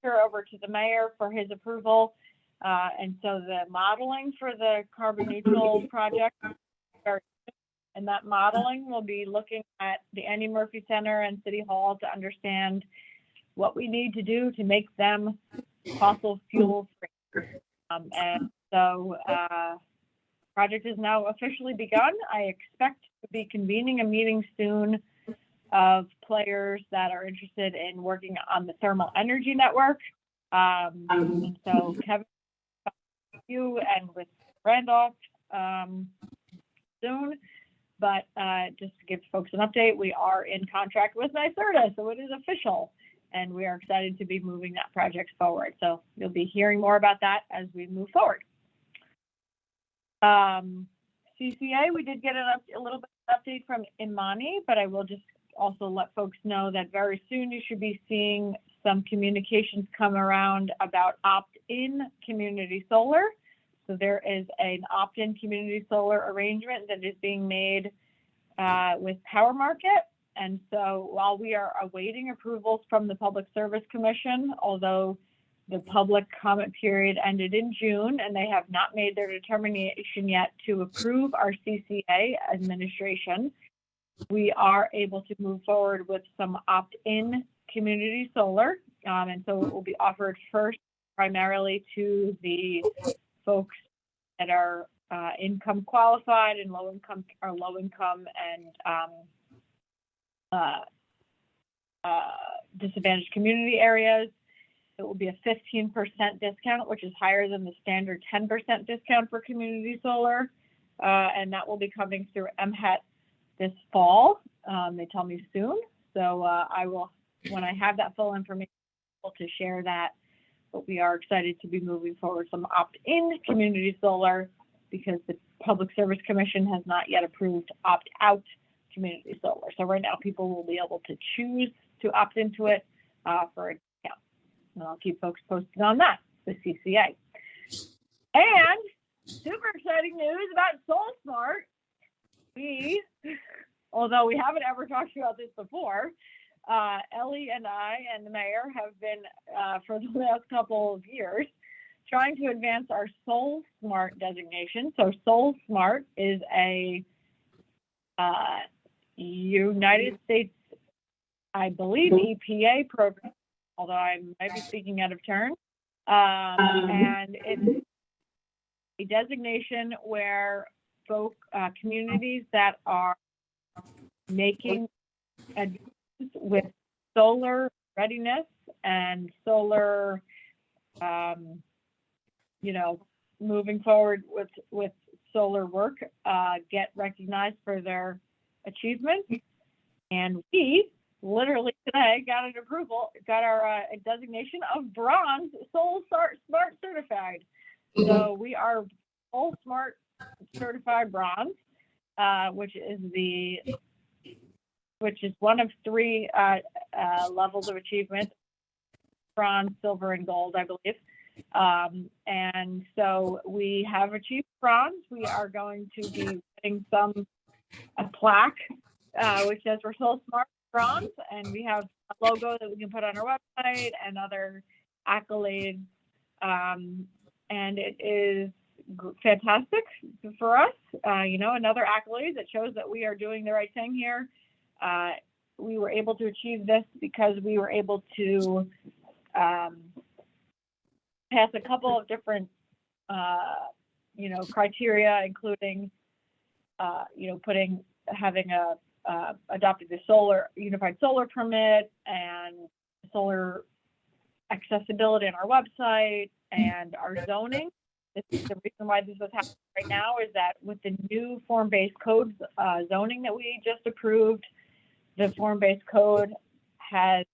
over to the mayor for his approval. And so the modeling for the carbon neutral project, and that modeling will be looking at the Andy Murphy Center and City Hall to understand what we need to do to make them fossil fuel free. And so project is now officially begun. I expect to be convening a meeting soon of players that are interested in working on the thermal energy network. And so Kevin, you and with Randolph soon, but just to give folks an update, we are in contract with NYSERDA, so it is official. And we are excited to be moving that project forward. So you'll be hearing more about that as we move forward. CCA, we did get a little bit of update from Imani, but I will just also let folks know that very soon you should be seeing some communications come around about opt-in community solar. So there is an opt-in community solar arrangement that is being made with Power Market. And so while we are awaiting approvals from the Public Service Commission, although the public comment period ended in June and they have not made their determination yet to approve our CCA administration, we are able to move forward with some opt-in community solar. And so it will be offered first primarily to the folks that are income qualified and low income and disadvantaged community areas. It will be a 15% discount, which is higher than the standard 10% discount for community solar. And that will be coming through MHET this fall. They tell me soon. So I will, when I have that full information, to share that. But we are excited to be moving forward some opt-in community solar because the Public Service Commission has not yet approved opt-out community solar. So right now people will be able to choose to opt into it for a discount. And I'll keep folks posted on that, the CCA. And super exciting news about SoulSmart. We, although we haven't ever talked about this before, Ellie and I and the mayor have been, for the last couple of years, trying to advance our SoulSmart designation. So SoulSmart is a United States, I believe, EPA program, although I might be speaking out of turn. And it's a designation where communities that are making advances with solar readiness and solar, moving forward with solar work, get recognized for their achievements. And we literally today got an approval, got our designation of bronze SoulSmart certified. So we are SoulSmart certified bronze, which is one of three levels of achievement: bronze, silver, and gold, I believe. And so we have achieved bronze. We are going to be getting a plaque, which says we're SoulSmart bronze, and we have a logo that we can put on our website and other accolades. And it is fantastic for us. Another accolade that shows that we are doing the right thing here. We were able to achieve this because we were able to pass a couple of different, criteria, including, having adopted the unified solar permit and solar accessibility on our website and our zoning. The reason why this is happening right now is that with the new form-based code zoning that we just approved, the form-based code has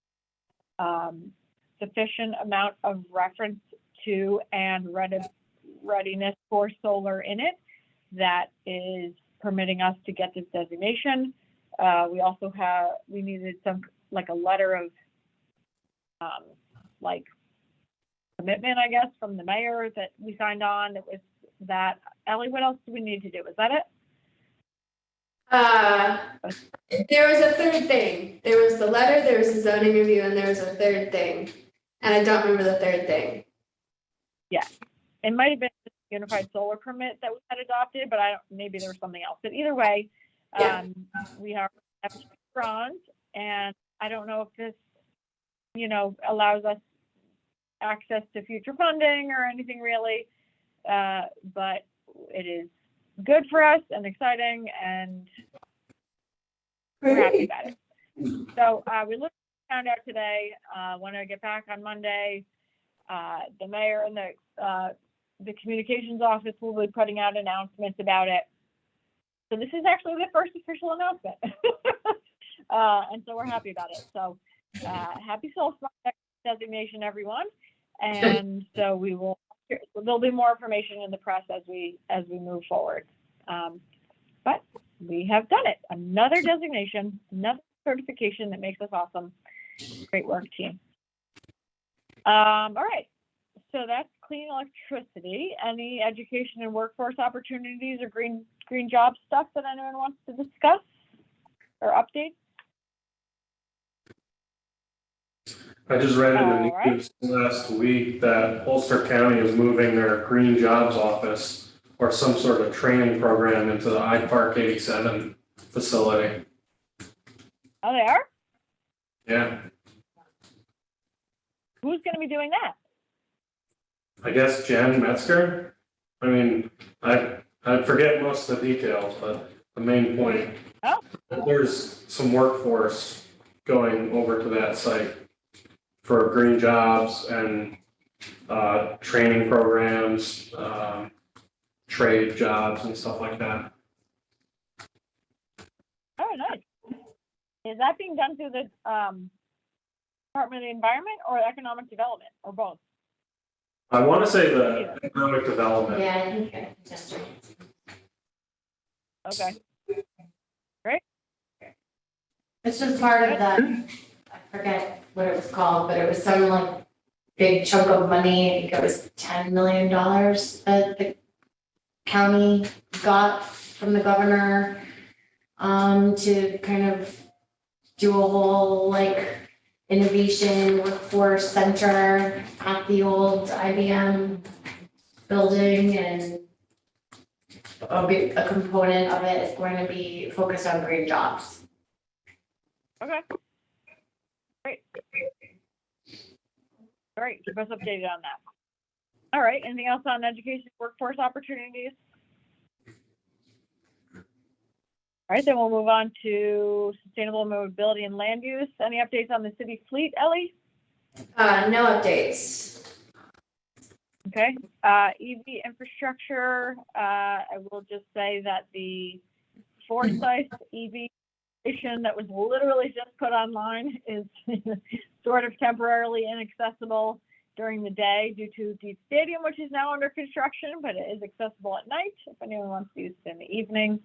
sufficient amount of reference to and readiness for solar in it that is permitting us to get this designation. We needed a letter of commitment, I guess, from the mayor that we signed on. It was that. Ellie, what else do we need to do? Is that it? There was a third thing. There was the letter, there was a zoning review, and there was a third thing. And I don't remember the third thing. Yeah, it might have been the unified solar permit that we had adopted, but maybe there was something else. But either way, we have bronze, and I don't know if this, allows us access to future funding or anything really, but it is good for us and exciting, and we're happy about it. So we found out today, when I get back on Monday, the mayor and the communications office will be putting out announcements about it. So this is actually the first official announcement. And so we're happy about it. So happy SoulSmart designation, everyone. And so there'll be more information in the press as we move forward. But we have done it. Another designation, another certification that makes us awesome. Great work, team. All right. So that's clean electricity. Any education and workforce opportunities or green job stuff that anyone wants to discuss or update? I just read in the news last week that Ulster County is moving their green jobs office or some sort of training program into the I Park 87 facility. Oh, they are? Yeah. Who's going to be doing that? I guess Jen Metzger. I mean, I forget most of the details, but the main point, there's some workforce going over to that site for green jobs and training programs, trade jobs and stuff like that. Oh, nice. Is that being done through the Department of the Environment or Economic Development, or both? I want to say the economic development. Yeah, I think that's Okay. This was part of the, I forget what it was called, but it was some like big chunk of money. I think it was $10 million that the county got from the governor to kind of do a whole like innovation workforce center at the old IBM building, and a component of it is going to be focused on green jobs. Okay. Great, keep us updated on that. All right, anything else on education workforce opportunities? All right, then we'll move on to sustainable mobility and land use. Any updates on the city fleet, Ellie? No updates. Okay, EV infrastructure, I will just say that the Forsyth EV station that was literally just put online is sort of temporarily inaccessible during the day due to the stadium, which is now under construction, but it is accessible at night if anyone wants to use it in the evening.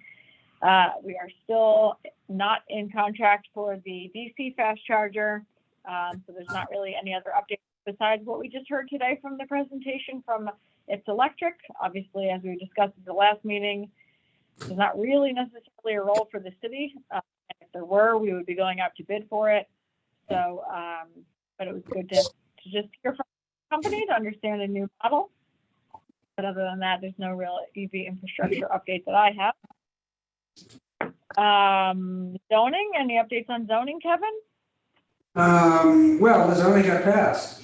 We are still not in contract for the DC fast charger, so there's not really any other updates besides what we just heard today from the presentation from It's Electric. Obviously, as we discussed at the last meeting, there's not really necessarily a role for the city. If there were, we would be going out to bid for it. So, but it was good to just hear from the company to understand a new model. But other than that, there's no real EV infrastructure update that I have. Zoning, any updates on zoning, Kevin? Well, the zoning got passed.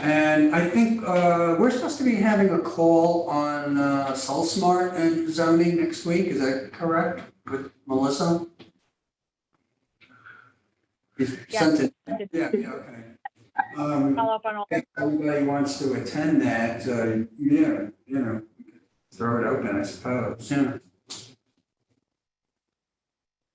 And I think we're supposed to be having a call on Soul Smart and zoning next week. Is that correct with Melissa? You sent it. Yeah, okay. Follow up on all. If everybody wants to attend that, yeah, throw it open, I suppose, yeah.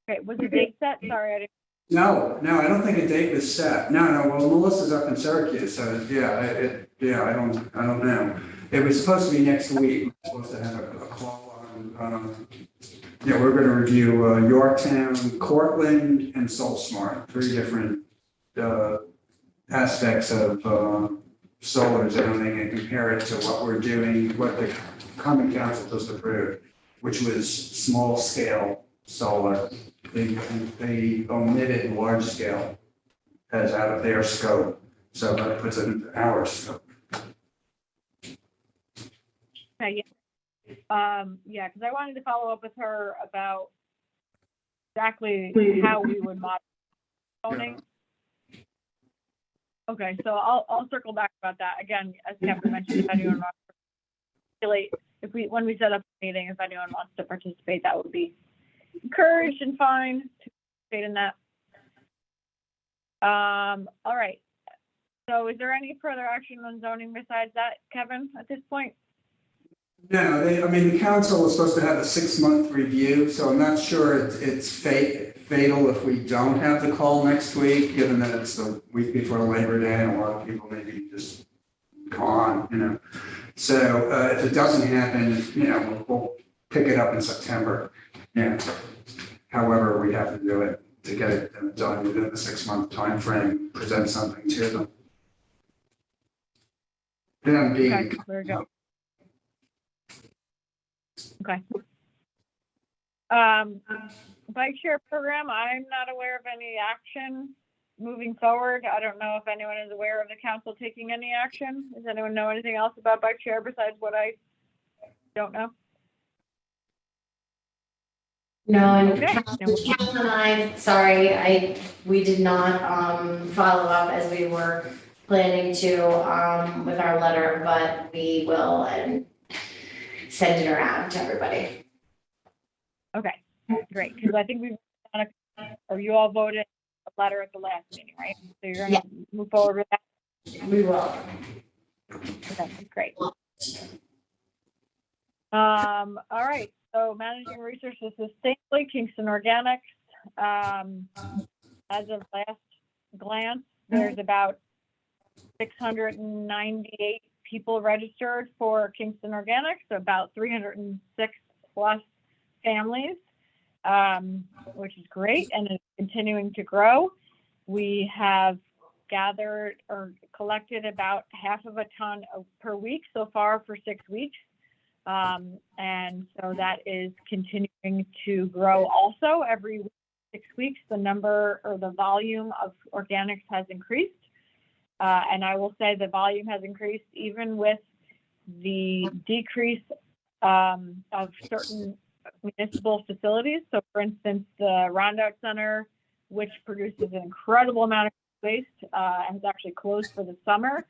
Okay, was the date set? Sorry, I didn't. No, I don't think a date was set. No, well, Melissa's up in Syracuse, so yeah, I don't know. It was supposed to be next week. We're supposed to have a call on, we're gonna review Yorktown, Cortland, and Soul Smart, 3 different aspects of solar zoning, and compare it to what we're doing, what the Common Council just approved, which was small scale solar. They omitted large scale as out of their scope, so that puts it into our scope. Okay, yeah, because I wanted to follow up with her about exactly how we would modify zoning. Okay, so I'll circle back about that again, as Kevin mentioned. If anyone wants to participate, when we set up a meeting, if anyone wants to participate, that would be encouraged and fine to participate in that. All right. So is there any further action on zoning besides that, Kevin, at this point? No, the council is supposed to have a 6-month review, so I'm not sure it's fatal if we don't have the call next week, given that it's the week before Labor Day and a lot of people may be just gone, So if it doesn't happen, we'll pick it up in September. Yeah. However, we have to do it to get it done within the 6-month time frame. Present something to them. Them being. Okay, there we go. Okay. Bike share program, I'm not aware of any action moving forward. I don't know if anyone is aware of the council taking any action. Does anyone know anything else about bike share besides what I don't know? No, and Okay. Cal and I, we did not follow up as we were planning to with our letter, but we will and send it around to everybody. Okay, great, because I think or you all voted a letter at the last meeting, right? So you're gonna move forward with that? We will. Okay, great. All right, so managing resources sustainably, Kingston Organics. As of last glance, there's about 698 people registered for Kingston Organics, so about 306 plus families, which is great and is continuing to grow. We have gathered or collected about half of a ton per week so far for 6 weeks. And so that is continuing to grow also every 6 weeks. The number or the volume of organics has increased. And I will say the volume has increased even with the decrease of certain municipal facilities. So for instance, the Rondout Center, which produces an incredible amount of waste, has actually closed for the summer.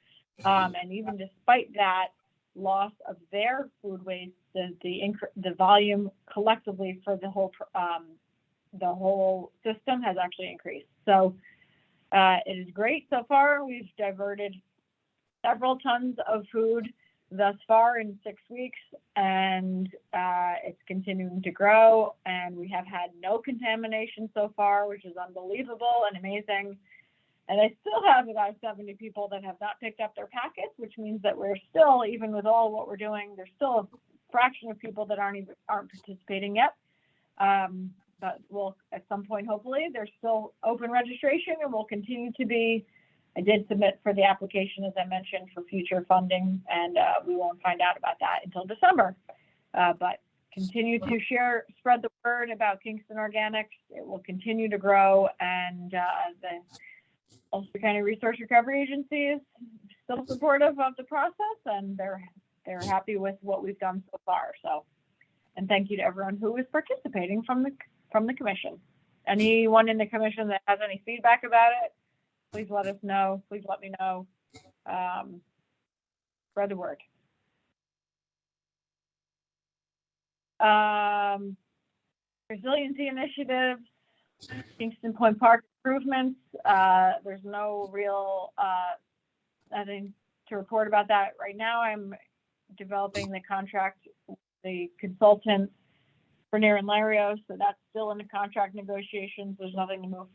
And even despite that loss of their food waste, the volume collectively for the whole system has actually increased. So it is great so far. We've diverted several tons of food thus far in 6 weeks, and it's continuing to grow. And we have had no contamination so far, which is unbelievable and amazing. And I still have about 70 people that have not picked up their packets, which means that we're still, even with all what we're doing, there's still a fraction of people that aren't participating yet. But we'll, at some point, hopefully, there's still open registration and will continue to be. I did submit for the application, as I mentioned, for future funding, and we won't find out about that until December. But continue to spread the word about Kingston Organics. It will continue to grow, and the Ulster County Resource Recovery Agency is still supportive of the process, and they're happy with what we've done so far. So, and thank you to everyone who is participating from the commission. Anyone in the commission that has any feedback about it, please let us know. Please let me know. Spread the word. Resiliency initiatives, Kingston Point Park improvements. There's no real nothing to report about that right now. I'm developing the contract, the consultant for Nair and Larios, so that's still in the contract negotiations. There's nothing to move,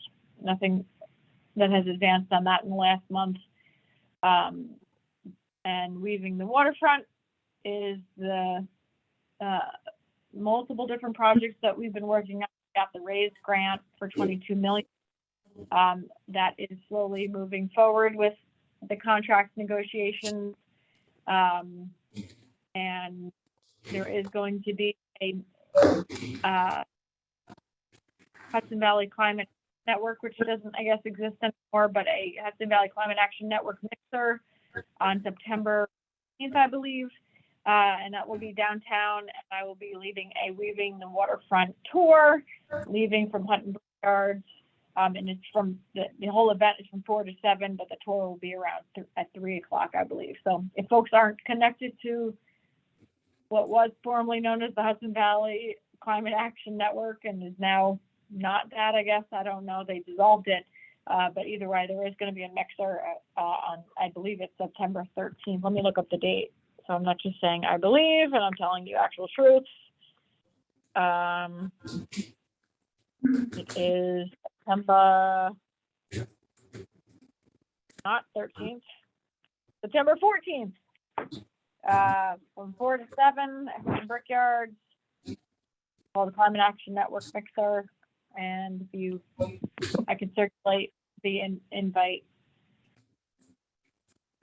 nothing that has advanced on that in the last month. And weaving the waterfront is the multiple different projects that we've been working on. We got the RAISE grant for $22 million. That is slowly moving forward with the contract negotiations. And there is going to be a Hudson Valley Climate Network, which doesn't, I guess, exist anymore, but a Hudson Valley Climate Action Network mixer on September 18th, I believe. And that will be downtown, and I will be leading a Weaving the Waterfront tour, leaving from Hutton Yards. And it's from the whole event is from 4 to 7, but the tour will be around at 3 o'clock, I believe. So if folks aren't connected to what was formerly known as the Hudson Valley Climate Action Network and is now not that, I guess, I don't know, they dissolved it. But either way, there is going to be a mixer on, I believe it's September 13th. Let me look up the date. So I'm not just saying I believe, and I'm telling you actual truths. It is September, not 13th, September 14th, from 4 to 7 at Brickyards, called the Climate Action Network Mixer. And if I can circulate the invite.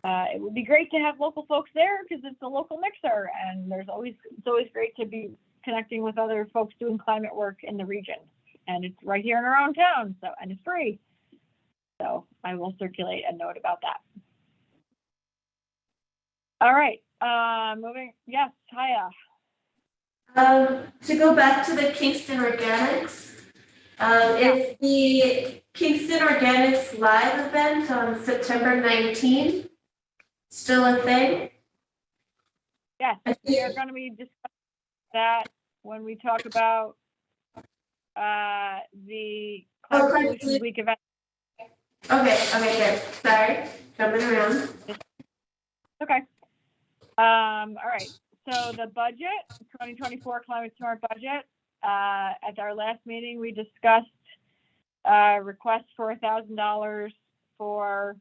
It would be great to have local folks there because it's a local mixer, and it's always great to be connecting with other folks doing climate work in the region. And it's right here in our own town, so, and it's free. So I will circulate a note about that. All right, moving, yes, Haya. To go back to the Kingston Organics, is the Kingston Organics live event on September 19th still a thing? Yes, we are going to be discussing that when we talk about the Climate Solutions Week event. Okay, good. Sorry, jumping around. Okay. All right. so the budget, 2024 climate smart budget, at our last meeting, we discussed request for $1,000 for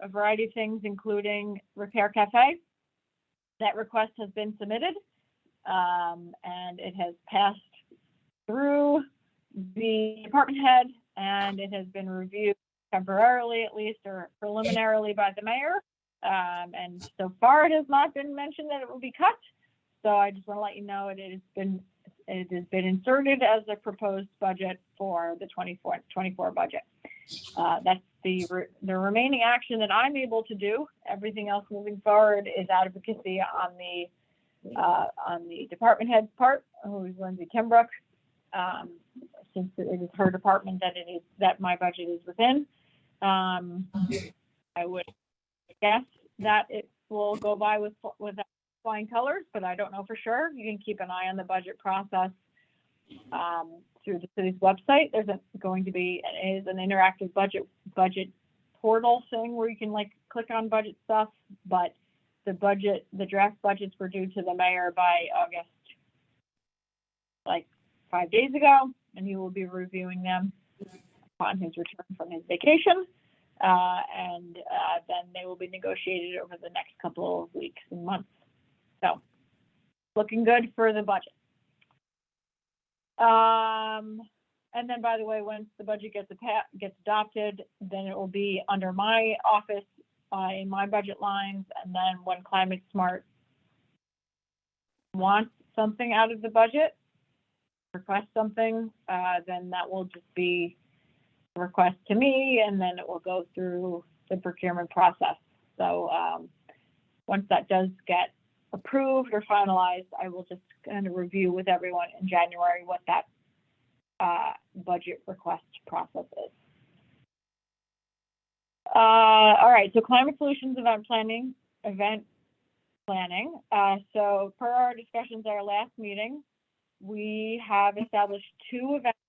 a variety of things, including Repair Cafe. That request has been submitted, and it has passed through the department head, and it has been reviewed temporarily, at least, or preliminarily by the mayor. And so far, it has not been mentioned that it will be cut. So I just want to let you know it has been inserted as a proposed budget for the 24 budget. That's the remaining action that I'm able to do. Everything else moving forward is advocacy on the department head's part, who is Lindsay Kimbrough, since it is her department that my budget is within. I would guess that it will go by with flying colors, but I don't know for sure. You can keep an eye on the budget process through the city's website. There's going to be an interactive budget portal thing where you can click on budget stuff, but the draft budgets were due to the mayor by August, 5 days ago, and he will be reviewing them upon his return from his vacation. And then they will be negotiated over the next couple of weeks and months. So, looking good for the budget. And then, by the way, once the budget gets adopted, then it will be under my office in my budget lines. And then when Climate Smart wants something out of the budget, request something, then that will just be a request to me, and then it will go through the procurement process. So once that does get approved or finalized, I will just kind of review with everyone in January what that budget request process is. All right, so climate solutions event planning. So per our discussions at our last meeting, we have established 2 events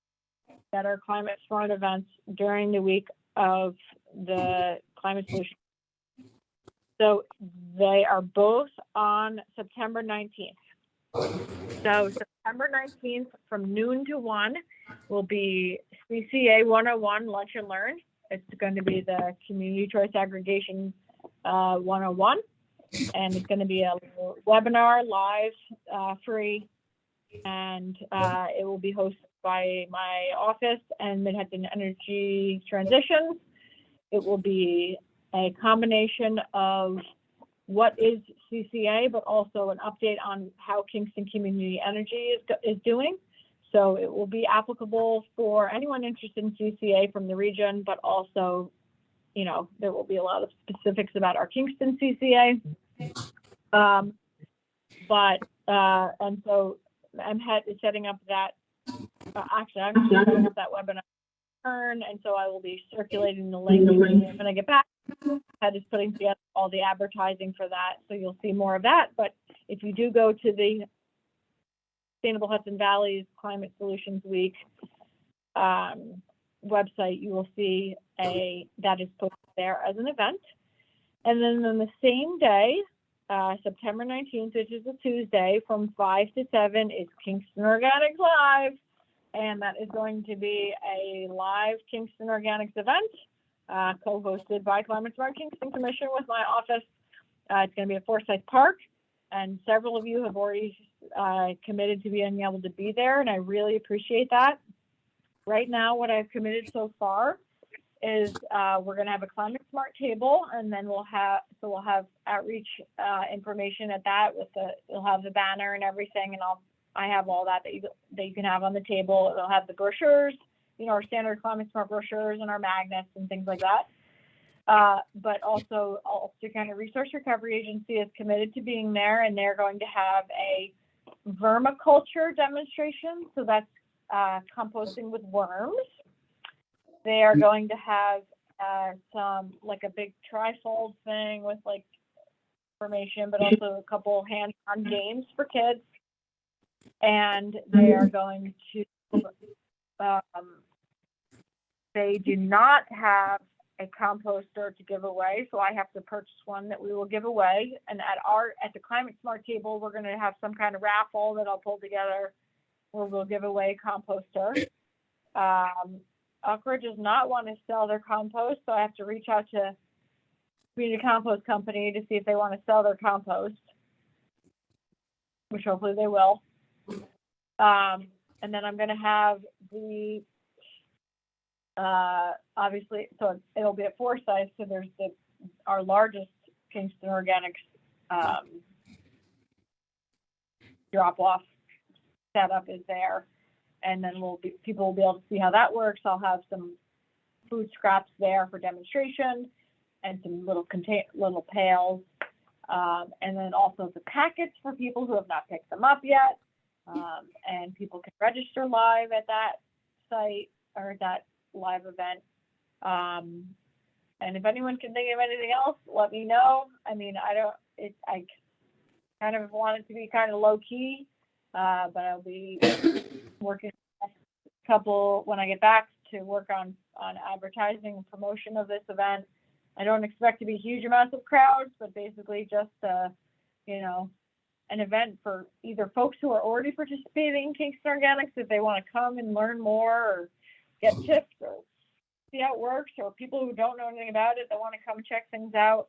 that are climate smart events during the week of the climate solution. So they are both on September 19th. So September 19th from noon to 1 will be CCA 101 Lunch and Learn. It's going to be the Community Choice Aggregation 101. And it's going to be a webinar, live, free. And it will be hosted by my office and Manhattan Energy Transitions. It will be a combination of what is CCA, but also an update on how Kingston Community Energy is doing. So it will be applicable for anyone interested in CCA from the region, but also, there will be a lot of specifics about our Kingston CCA. And so I'm setting up that. I'm setting up that webinar, and so I will be circulating the link when I get back. Head is putting together all the advertising for that, so you'll see more of that. But if you do go to the Sustainable Hudson Valley's Climate Solutions Week website, you will see that is posted there as an event. And then on the same day, September 19th, which is a Tuesday, from 5 to 7 is Kingston Organics Live. And that is going to be a live Kingston Organics event, co-hosted by Climate Smart Kingston Commission with my office. It's going to be at Forsyth Park, and several of you have already committed to being able to be there, and I really appreciate that. Right now, what I've committed so far is we're going to have a Climate Smart table, and then we'll have outreach information at that. You'll have the banner and everything, and I have all that you can have on the table. It'll have the brochures, our standard Climate Smart brochures and our magnets and things like that. But also, Ulster County Resource Recovery Agency is committed to being there, and they're going to have a vermiculture demonstration. So that's composting with worms. They are going to have some a big trifold thing with information, but also a couple hands-on games for kids. And they are going to, they do not have a composter to give away, so I have to purchase one that we will give away. And at the Climate Smart table, we're gonna have some kind of raffle that I'll pull together where we'll give away a composter. Uckridge does not want to sell their compost, so I have to reach out to Community Compost Company to see if they want to sell their compost, which hopefully they will. And then I'm gonna have the obviously, so it'll be at Forsyth, so there's our largest Kingston Organics drop-off setup is there, and then people will be able to see how that works. I'll have some food scraps there for demonstration and some little pails, and then also the packets for people who have not picked them up yet, and people can register live at that site or that live event. And if anyone can think of anything else, let me know. I mean, I kind of want it to be kind of low key, but I'll be working a couple when I get back to work on advertising and promotion of this event. I don't expect to be huge amounts of crowds, but basically just an event for either folks who are already participating in Kingston Organics, if they want to come and learn more or get tips or see how it works, or people who don't know anything about it that want to come check things out.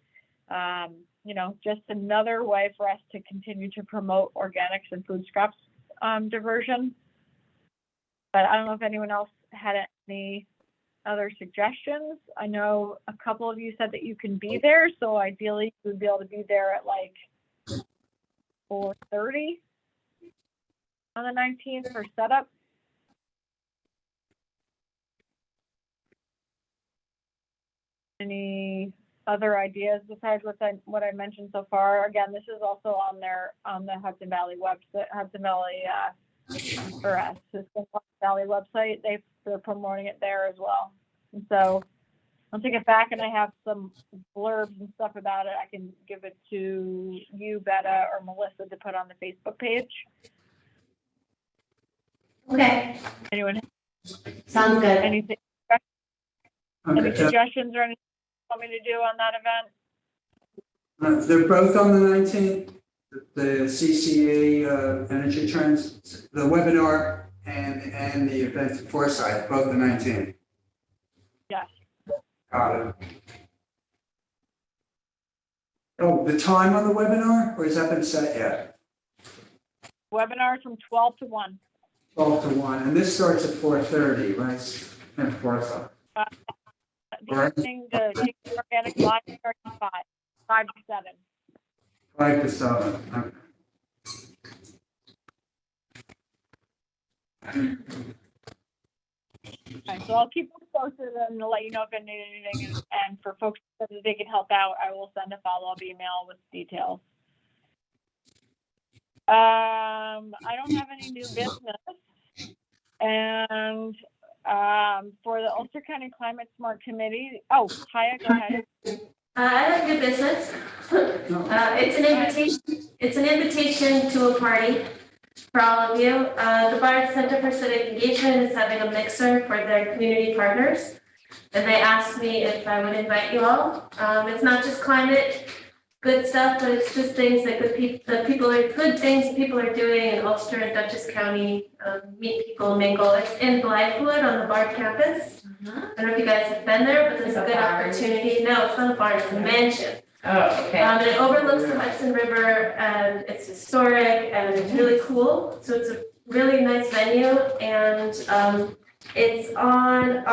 Just another way for us to continue to promote organics and food scraps diversion. But I don't know if anyone else had any other suggestions. I know a couple of you said that you can be there, so ideally you would be able to be there at like 4:30 on the 19th for setup. Any other ideas besides what I mentioned so far? Again, this is also on the Hudson Valley website, Hudson Valley website. They're promoting it there as well. And so I'll take it back, and I have some blurbs and stuff about it. I can give it to you, Betta, or Melissa to put on the Facebook page. Okay, Anyone? sounds good. Anything? Okay, Any suggestions or anything you want me to do on that event? they're both on the 19th, the CCA Energy Trends, the webinar and the event at Forsyth, both the 19th. Yes. Got it. Oh, the time on the webinar, or has that been set yet? Webinars from 12 to 1. 12 to 1, and this starts at 4:30, right? And Forsyth. The evening, the Kingston Organic Live starts at 5 to 7. 5 to 7, okay. Okay, so I'll keep you posted and let you know if I need anything. And for folks that they can help out, I will send a follow-up email with details. I don't have any new business. And for the Ulster County Climate Smart Committee, Haya, go ahead. I have new business. It's an invitation to a party for all of you. The Bard Center for Civic Engagement is having a mixer for their community partners. And they asked me if I would invite you all. It's not just climate good stuff, but it's just things that good things people are doing in Ulster and Dutchess County. Meet people, mingle. It's in Blythewood on the Bard campus. I don't know if you guys have been there, but it's a good opportunity. No, it's not a barn, it's a mansion. Oh, okay. And it overlooks the Hudson River, and it's historic, and it's really cool. So it's a really nice venue, and it's on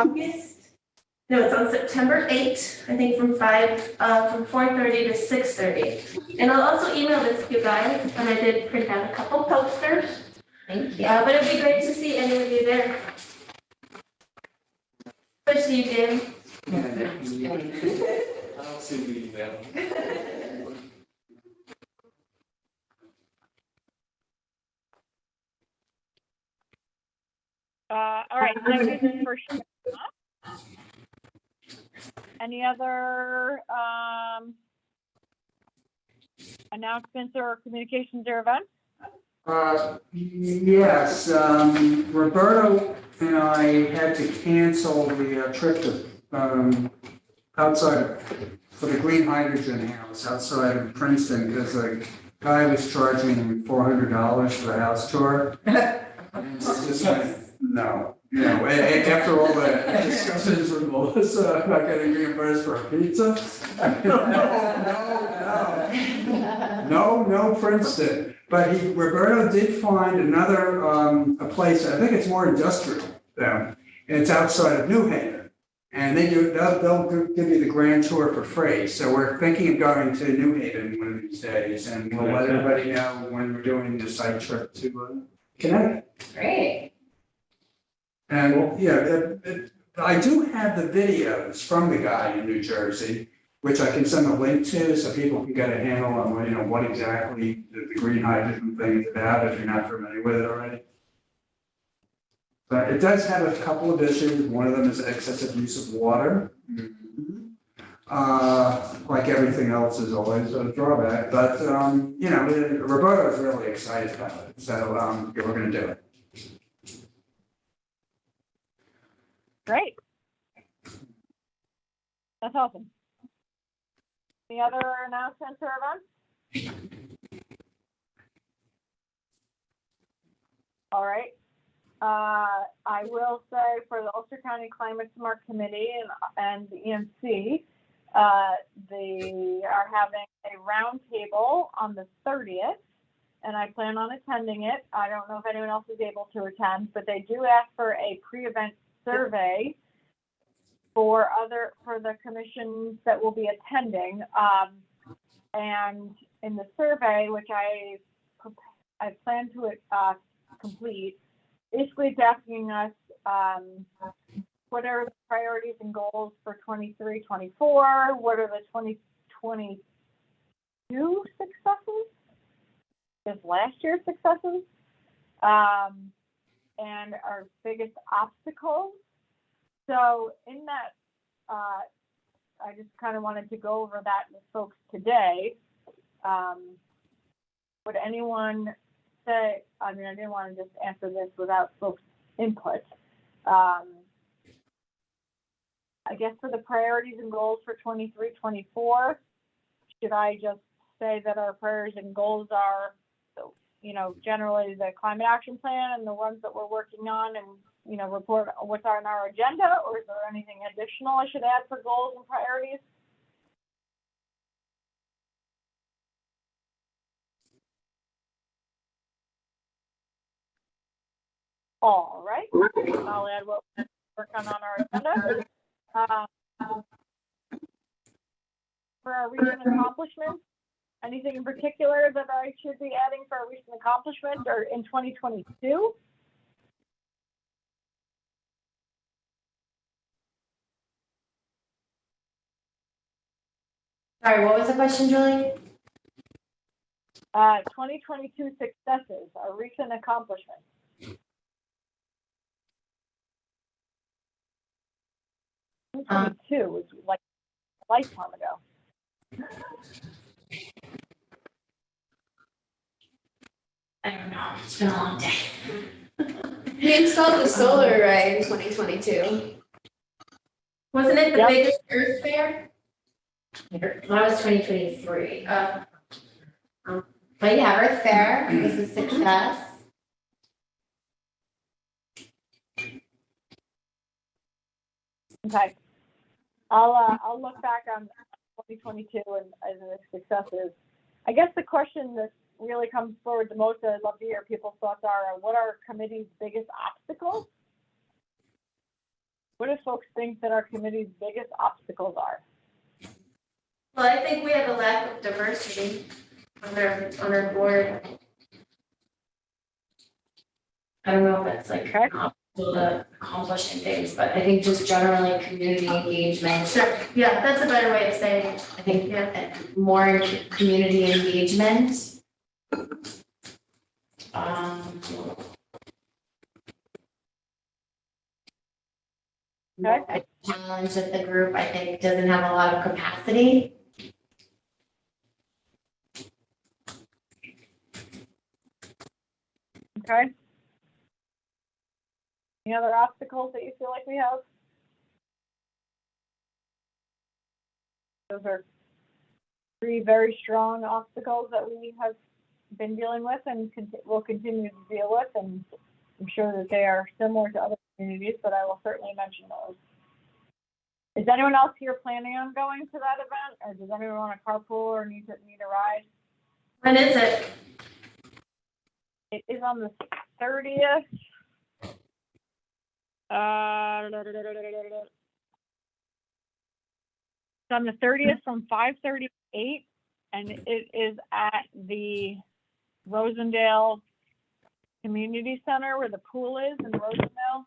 it's on September 8th, I think from 4:30 to 6:30. And I'll also email this to you guys, and I did print out a couple posters. Thank you. But it'd be great to see any of you there. Especially you, Jim. I'll see the email. All right, thank you for sharing that. Any other announcements or communications or events? Yes, Roberto and I had to cancel the trip to outside, for the green hydrogen house outside of Princeton, because a guy was charging $400 for the house tour. And it's just like, no, after all the discussions with Melissa about getting reimbursed for a pizza. No, Princeton. But Roberto did find another, a place, I think it's more industrial down, and it's outside of New Haven. And they'll give you the grand tour for free. So we're thinking of going to New Haven one of these days, and we'll let everybody know when we're doing the site trip to Connecticut. Great. And I do have the videos from the guy in New Jersey, which I can send a link to so people can get a handle on what exactly the green hydrogen thing is about if you're not familiar with it already. But it does have a couple of issues. One of them is excessive use of water. Like everything else is always a drawback, but Roberto is really excited about it, so we're going to do it. Great. That's awesome. Any other announcements or events? All right. I will say for the Ulster County Climate Smart Committee and the EMC, they are having a roundtable on the 30th, and I plan on attending it. I don't know if anyone else is able to attend, but they do ask for a pre-event survey for the commissions that will be attending. And in the survey, which I plan to complete, basically it's asking us what are the priorities and goals for 23-24? What are the 2022 successes? Just last year's successes? And our biggest obstacles. So in that, I just kind of wanted to go over that with folks today. Would anyone say, I didn't want to just answer this without folks' input. I guess for the priorities and goals for 23-24, should I just say that our priorities and goals are, generally the climate action plan and the ones that we're working on and, report what's on our agenda, or is there anything additional I should add for goals and priorities? All right, I'll add what we're working on our agenda. For our recent accomplishments, anything in particular that I should be adding for our recent accomplishments or in 2022? Sorry, what was the question, Julie? 2022 successes, our recent accomplishments. 2022 was like a lifetime ago. I don't know, it's been a long day. We installed the solar array in 2022. Wasn't it the Yep. biggest Earth fair? That was 2023. But yeah, Earth Fair was a success. Okay. I'll look back on 2022 and as the successes. I guess the question that really comes forward the most that I'd love to hear people's thoughts are, what are committee's biggest obstacles? What do folks think that our committee's biggest obstacles are? Well, I think we have a lack of diversity on our board. I don't know if it's like Okay. an obstacle to accomplishing things, but I think just generally community engagement. Sure, yeah, that's a better way of saying it. I think more community engagement. Okay. A challenge that the group, I think, doesn't have a lot of capacity. Okay. Any other obstacles that you feel like we have? Those are three very strong obstacles that we have been dealing with and will continue to deal with, and I'm sure that they are similar to other communities, but I will certainly mention those. Is anyone else here planning on going to that event, or does anyone want to carpool or need a ride? When is it? It is on the 30th. It's on the 30th from 5:30 to 8, and it is at the Rosendale Community Center where the pool is in Rosendale.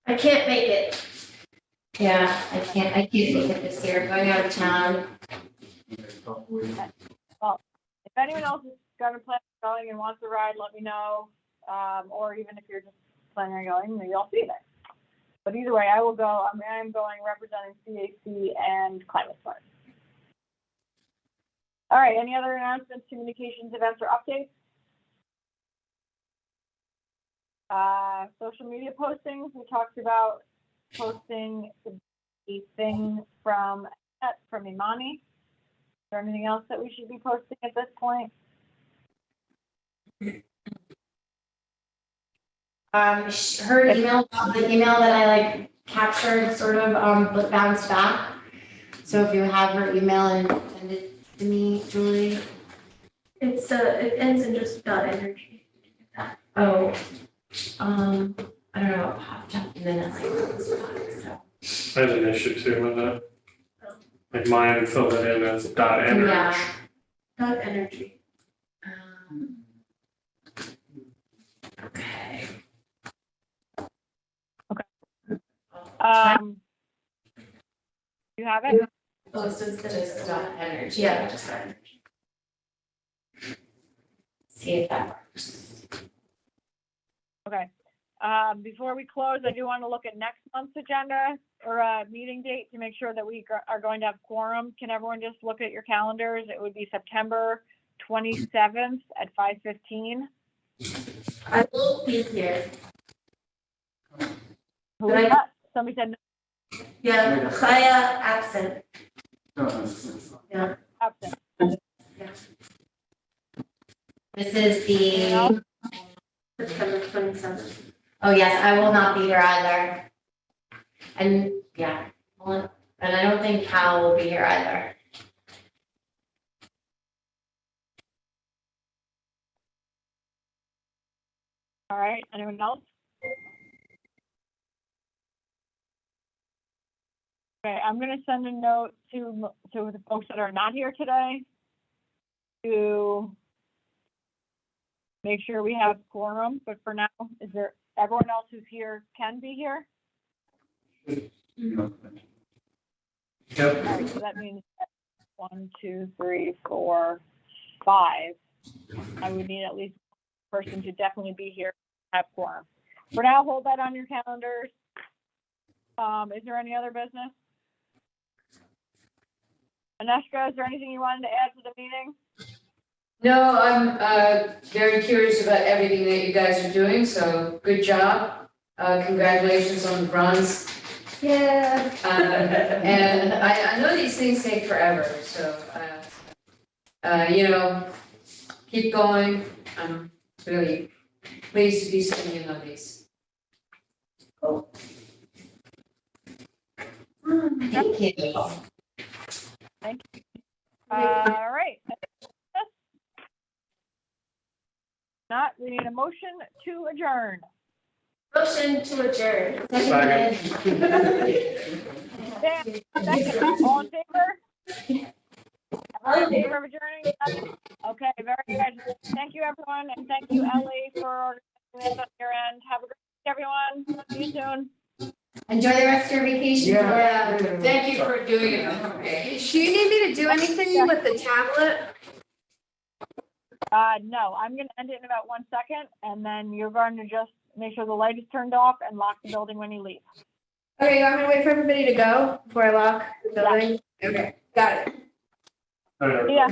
I can't make it. Yeah, I can't make it this year, going out of town. Well, if anyone else is gonna plan on going and wants to ride, let me know. Or even if you're just planning on going, maybe I'll see you there. But either way, I will go. I am going representing CAC and Climate Smart. All right, any other announcements, communications, events, or updates? Social media postings, we talked about posting a thing from Imani. Is there anything else that we should be posting at this point? Her email, the email that I like captured sort of bounced back. So if you have her email and send it to me, Julie. It's it ends in just .energy. Oh, I don't know, it popped up and then it like so. I have an issue too with that. Like mine filled it in as .energy. Yeah. .energy. Okay. You have it? Oh, so it's just .energy. Yeah, just .energy. See if that works. Okay. Before we close, I do want to look at next month's agenda or meeting date to make sure that we are going to have quorum. Can everyone just look at your calendars? It would be September 27th at 5:15. I will be here. Who is that? Somebody said no. Yeah, Chaya absent. Yeah. Absent. This is the, September 27th. oh yes, I will not be here either. And yeah, well, and I don't think Cal will be here either. All right. Anyone else? Okay, I'm going to send a note to the folks that are not here today to make sure we have quorum. But for now, is there everyone else who's here can be here? Yep. All right, so that means 1, 2, 3, 4, 5. I would need at least one person to definitely be here, have quorum. For now, hold that on your calendars. Is there any other business? Aneshka, is there anything you wanted to add to the meeting? No, I'm very curious about everything that you guys are doing, so good job. Congratulations on the bronze. Yeah. And I know these things take forever, so, you know, keep going. I'm really pleased to be sitting in on these. Cool. Thank you. Thank you. All right. Not, we need a motion to adjourn. Motion to adjourn. Second. Dan, second, all in favor? All in favor of adjourning? Okay, very good. Thank you, everyone, and thank you, Ellie, for organizing this on your end. Have a great week, everyone. See you soon. Enjoy the rest of your vacation. Yeah, thank you for doing it. Okay. Do you need me to do anything with the tablet? No, I'm gonna end it in about 1 second, and then you're going to just make sure the light is turned off and lock the building when you leave. Okay, you want me to wait for everybody to go before I lock the building? Okay, got it. All right. Yeah.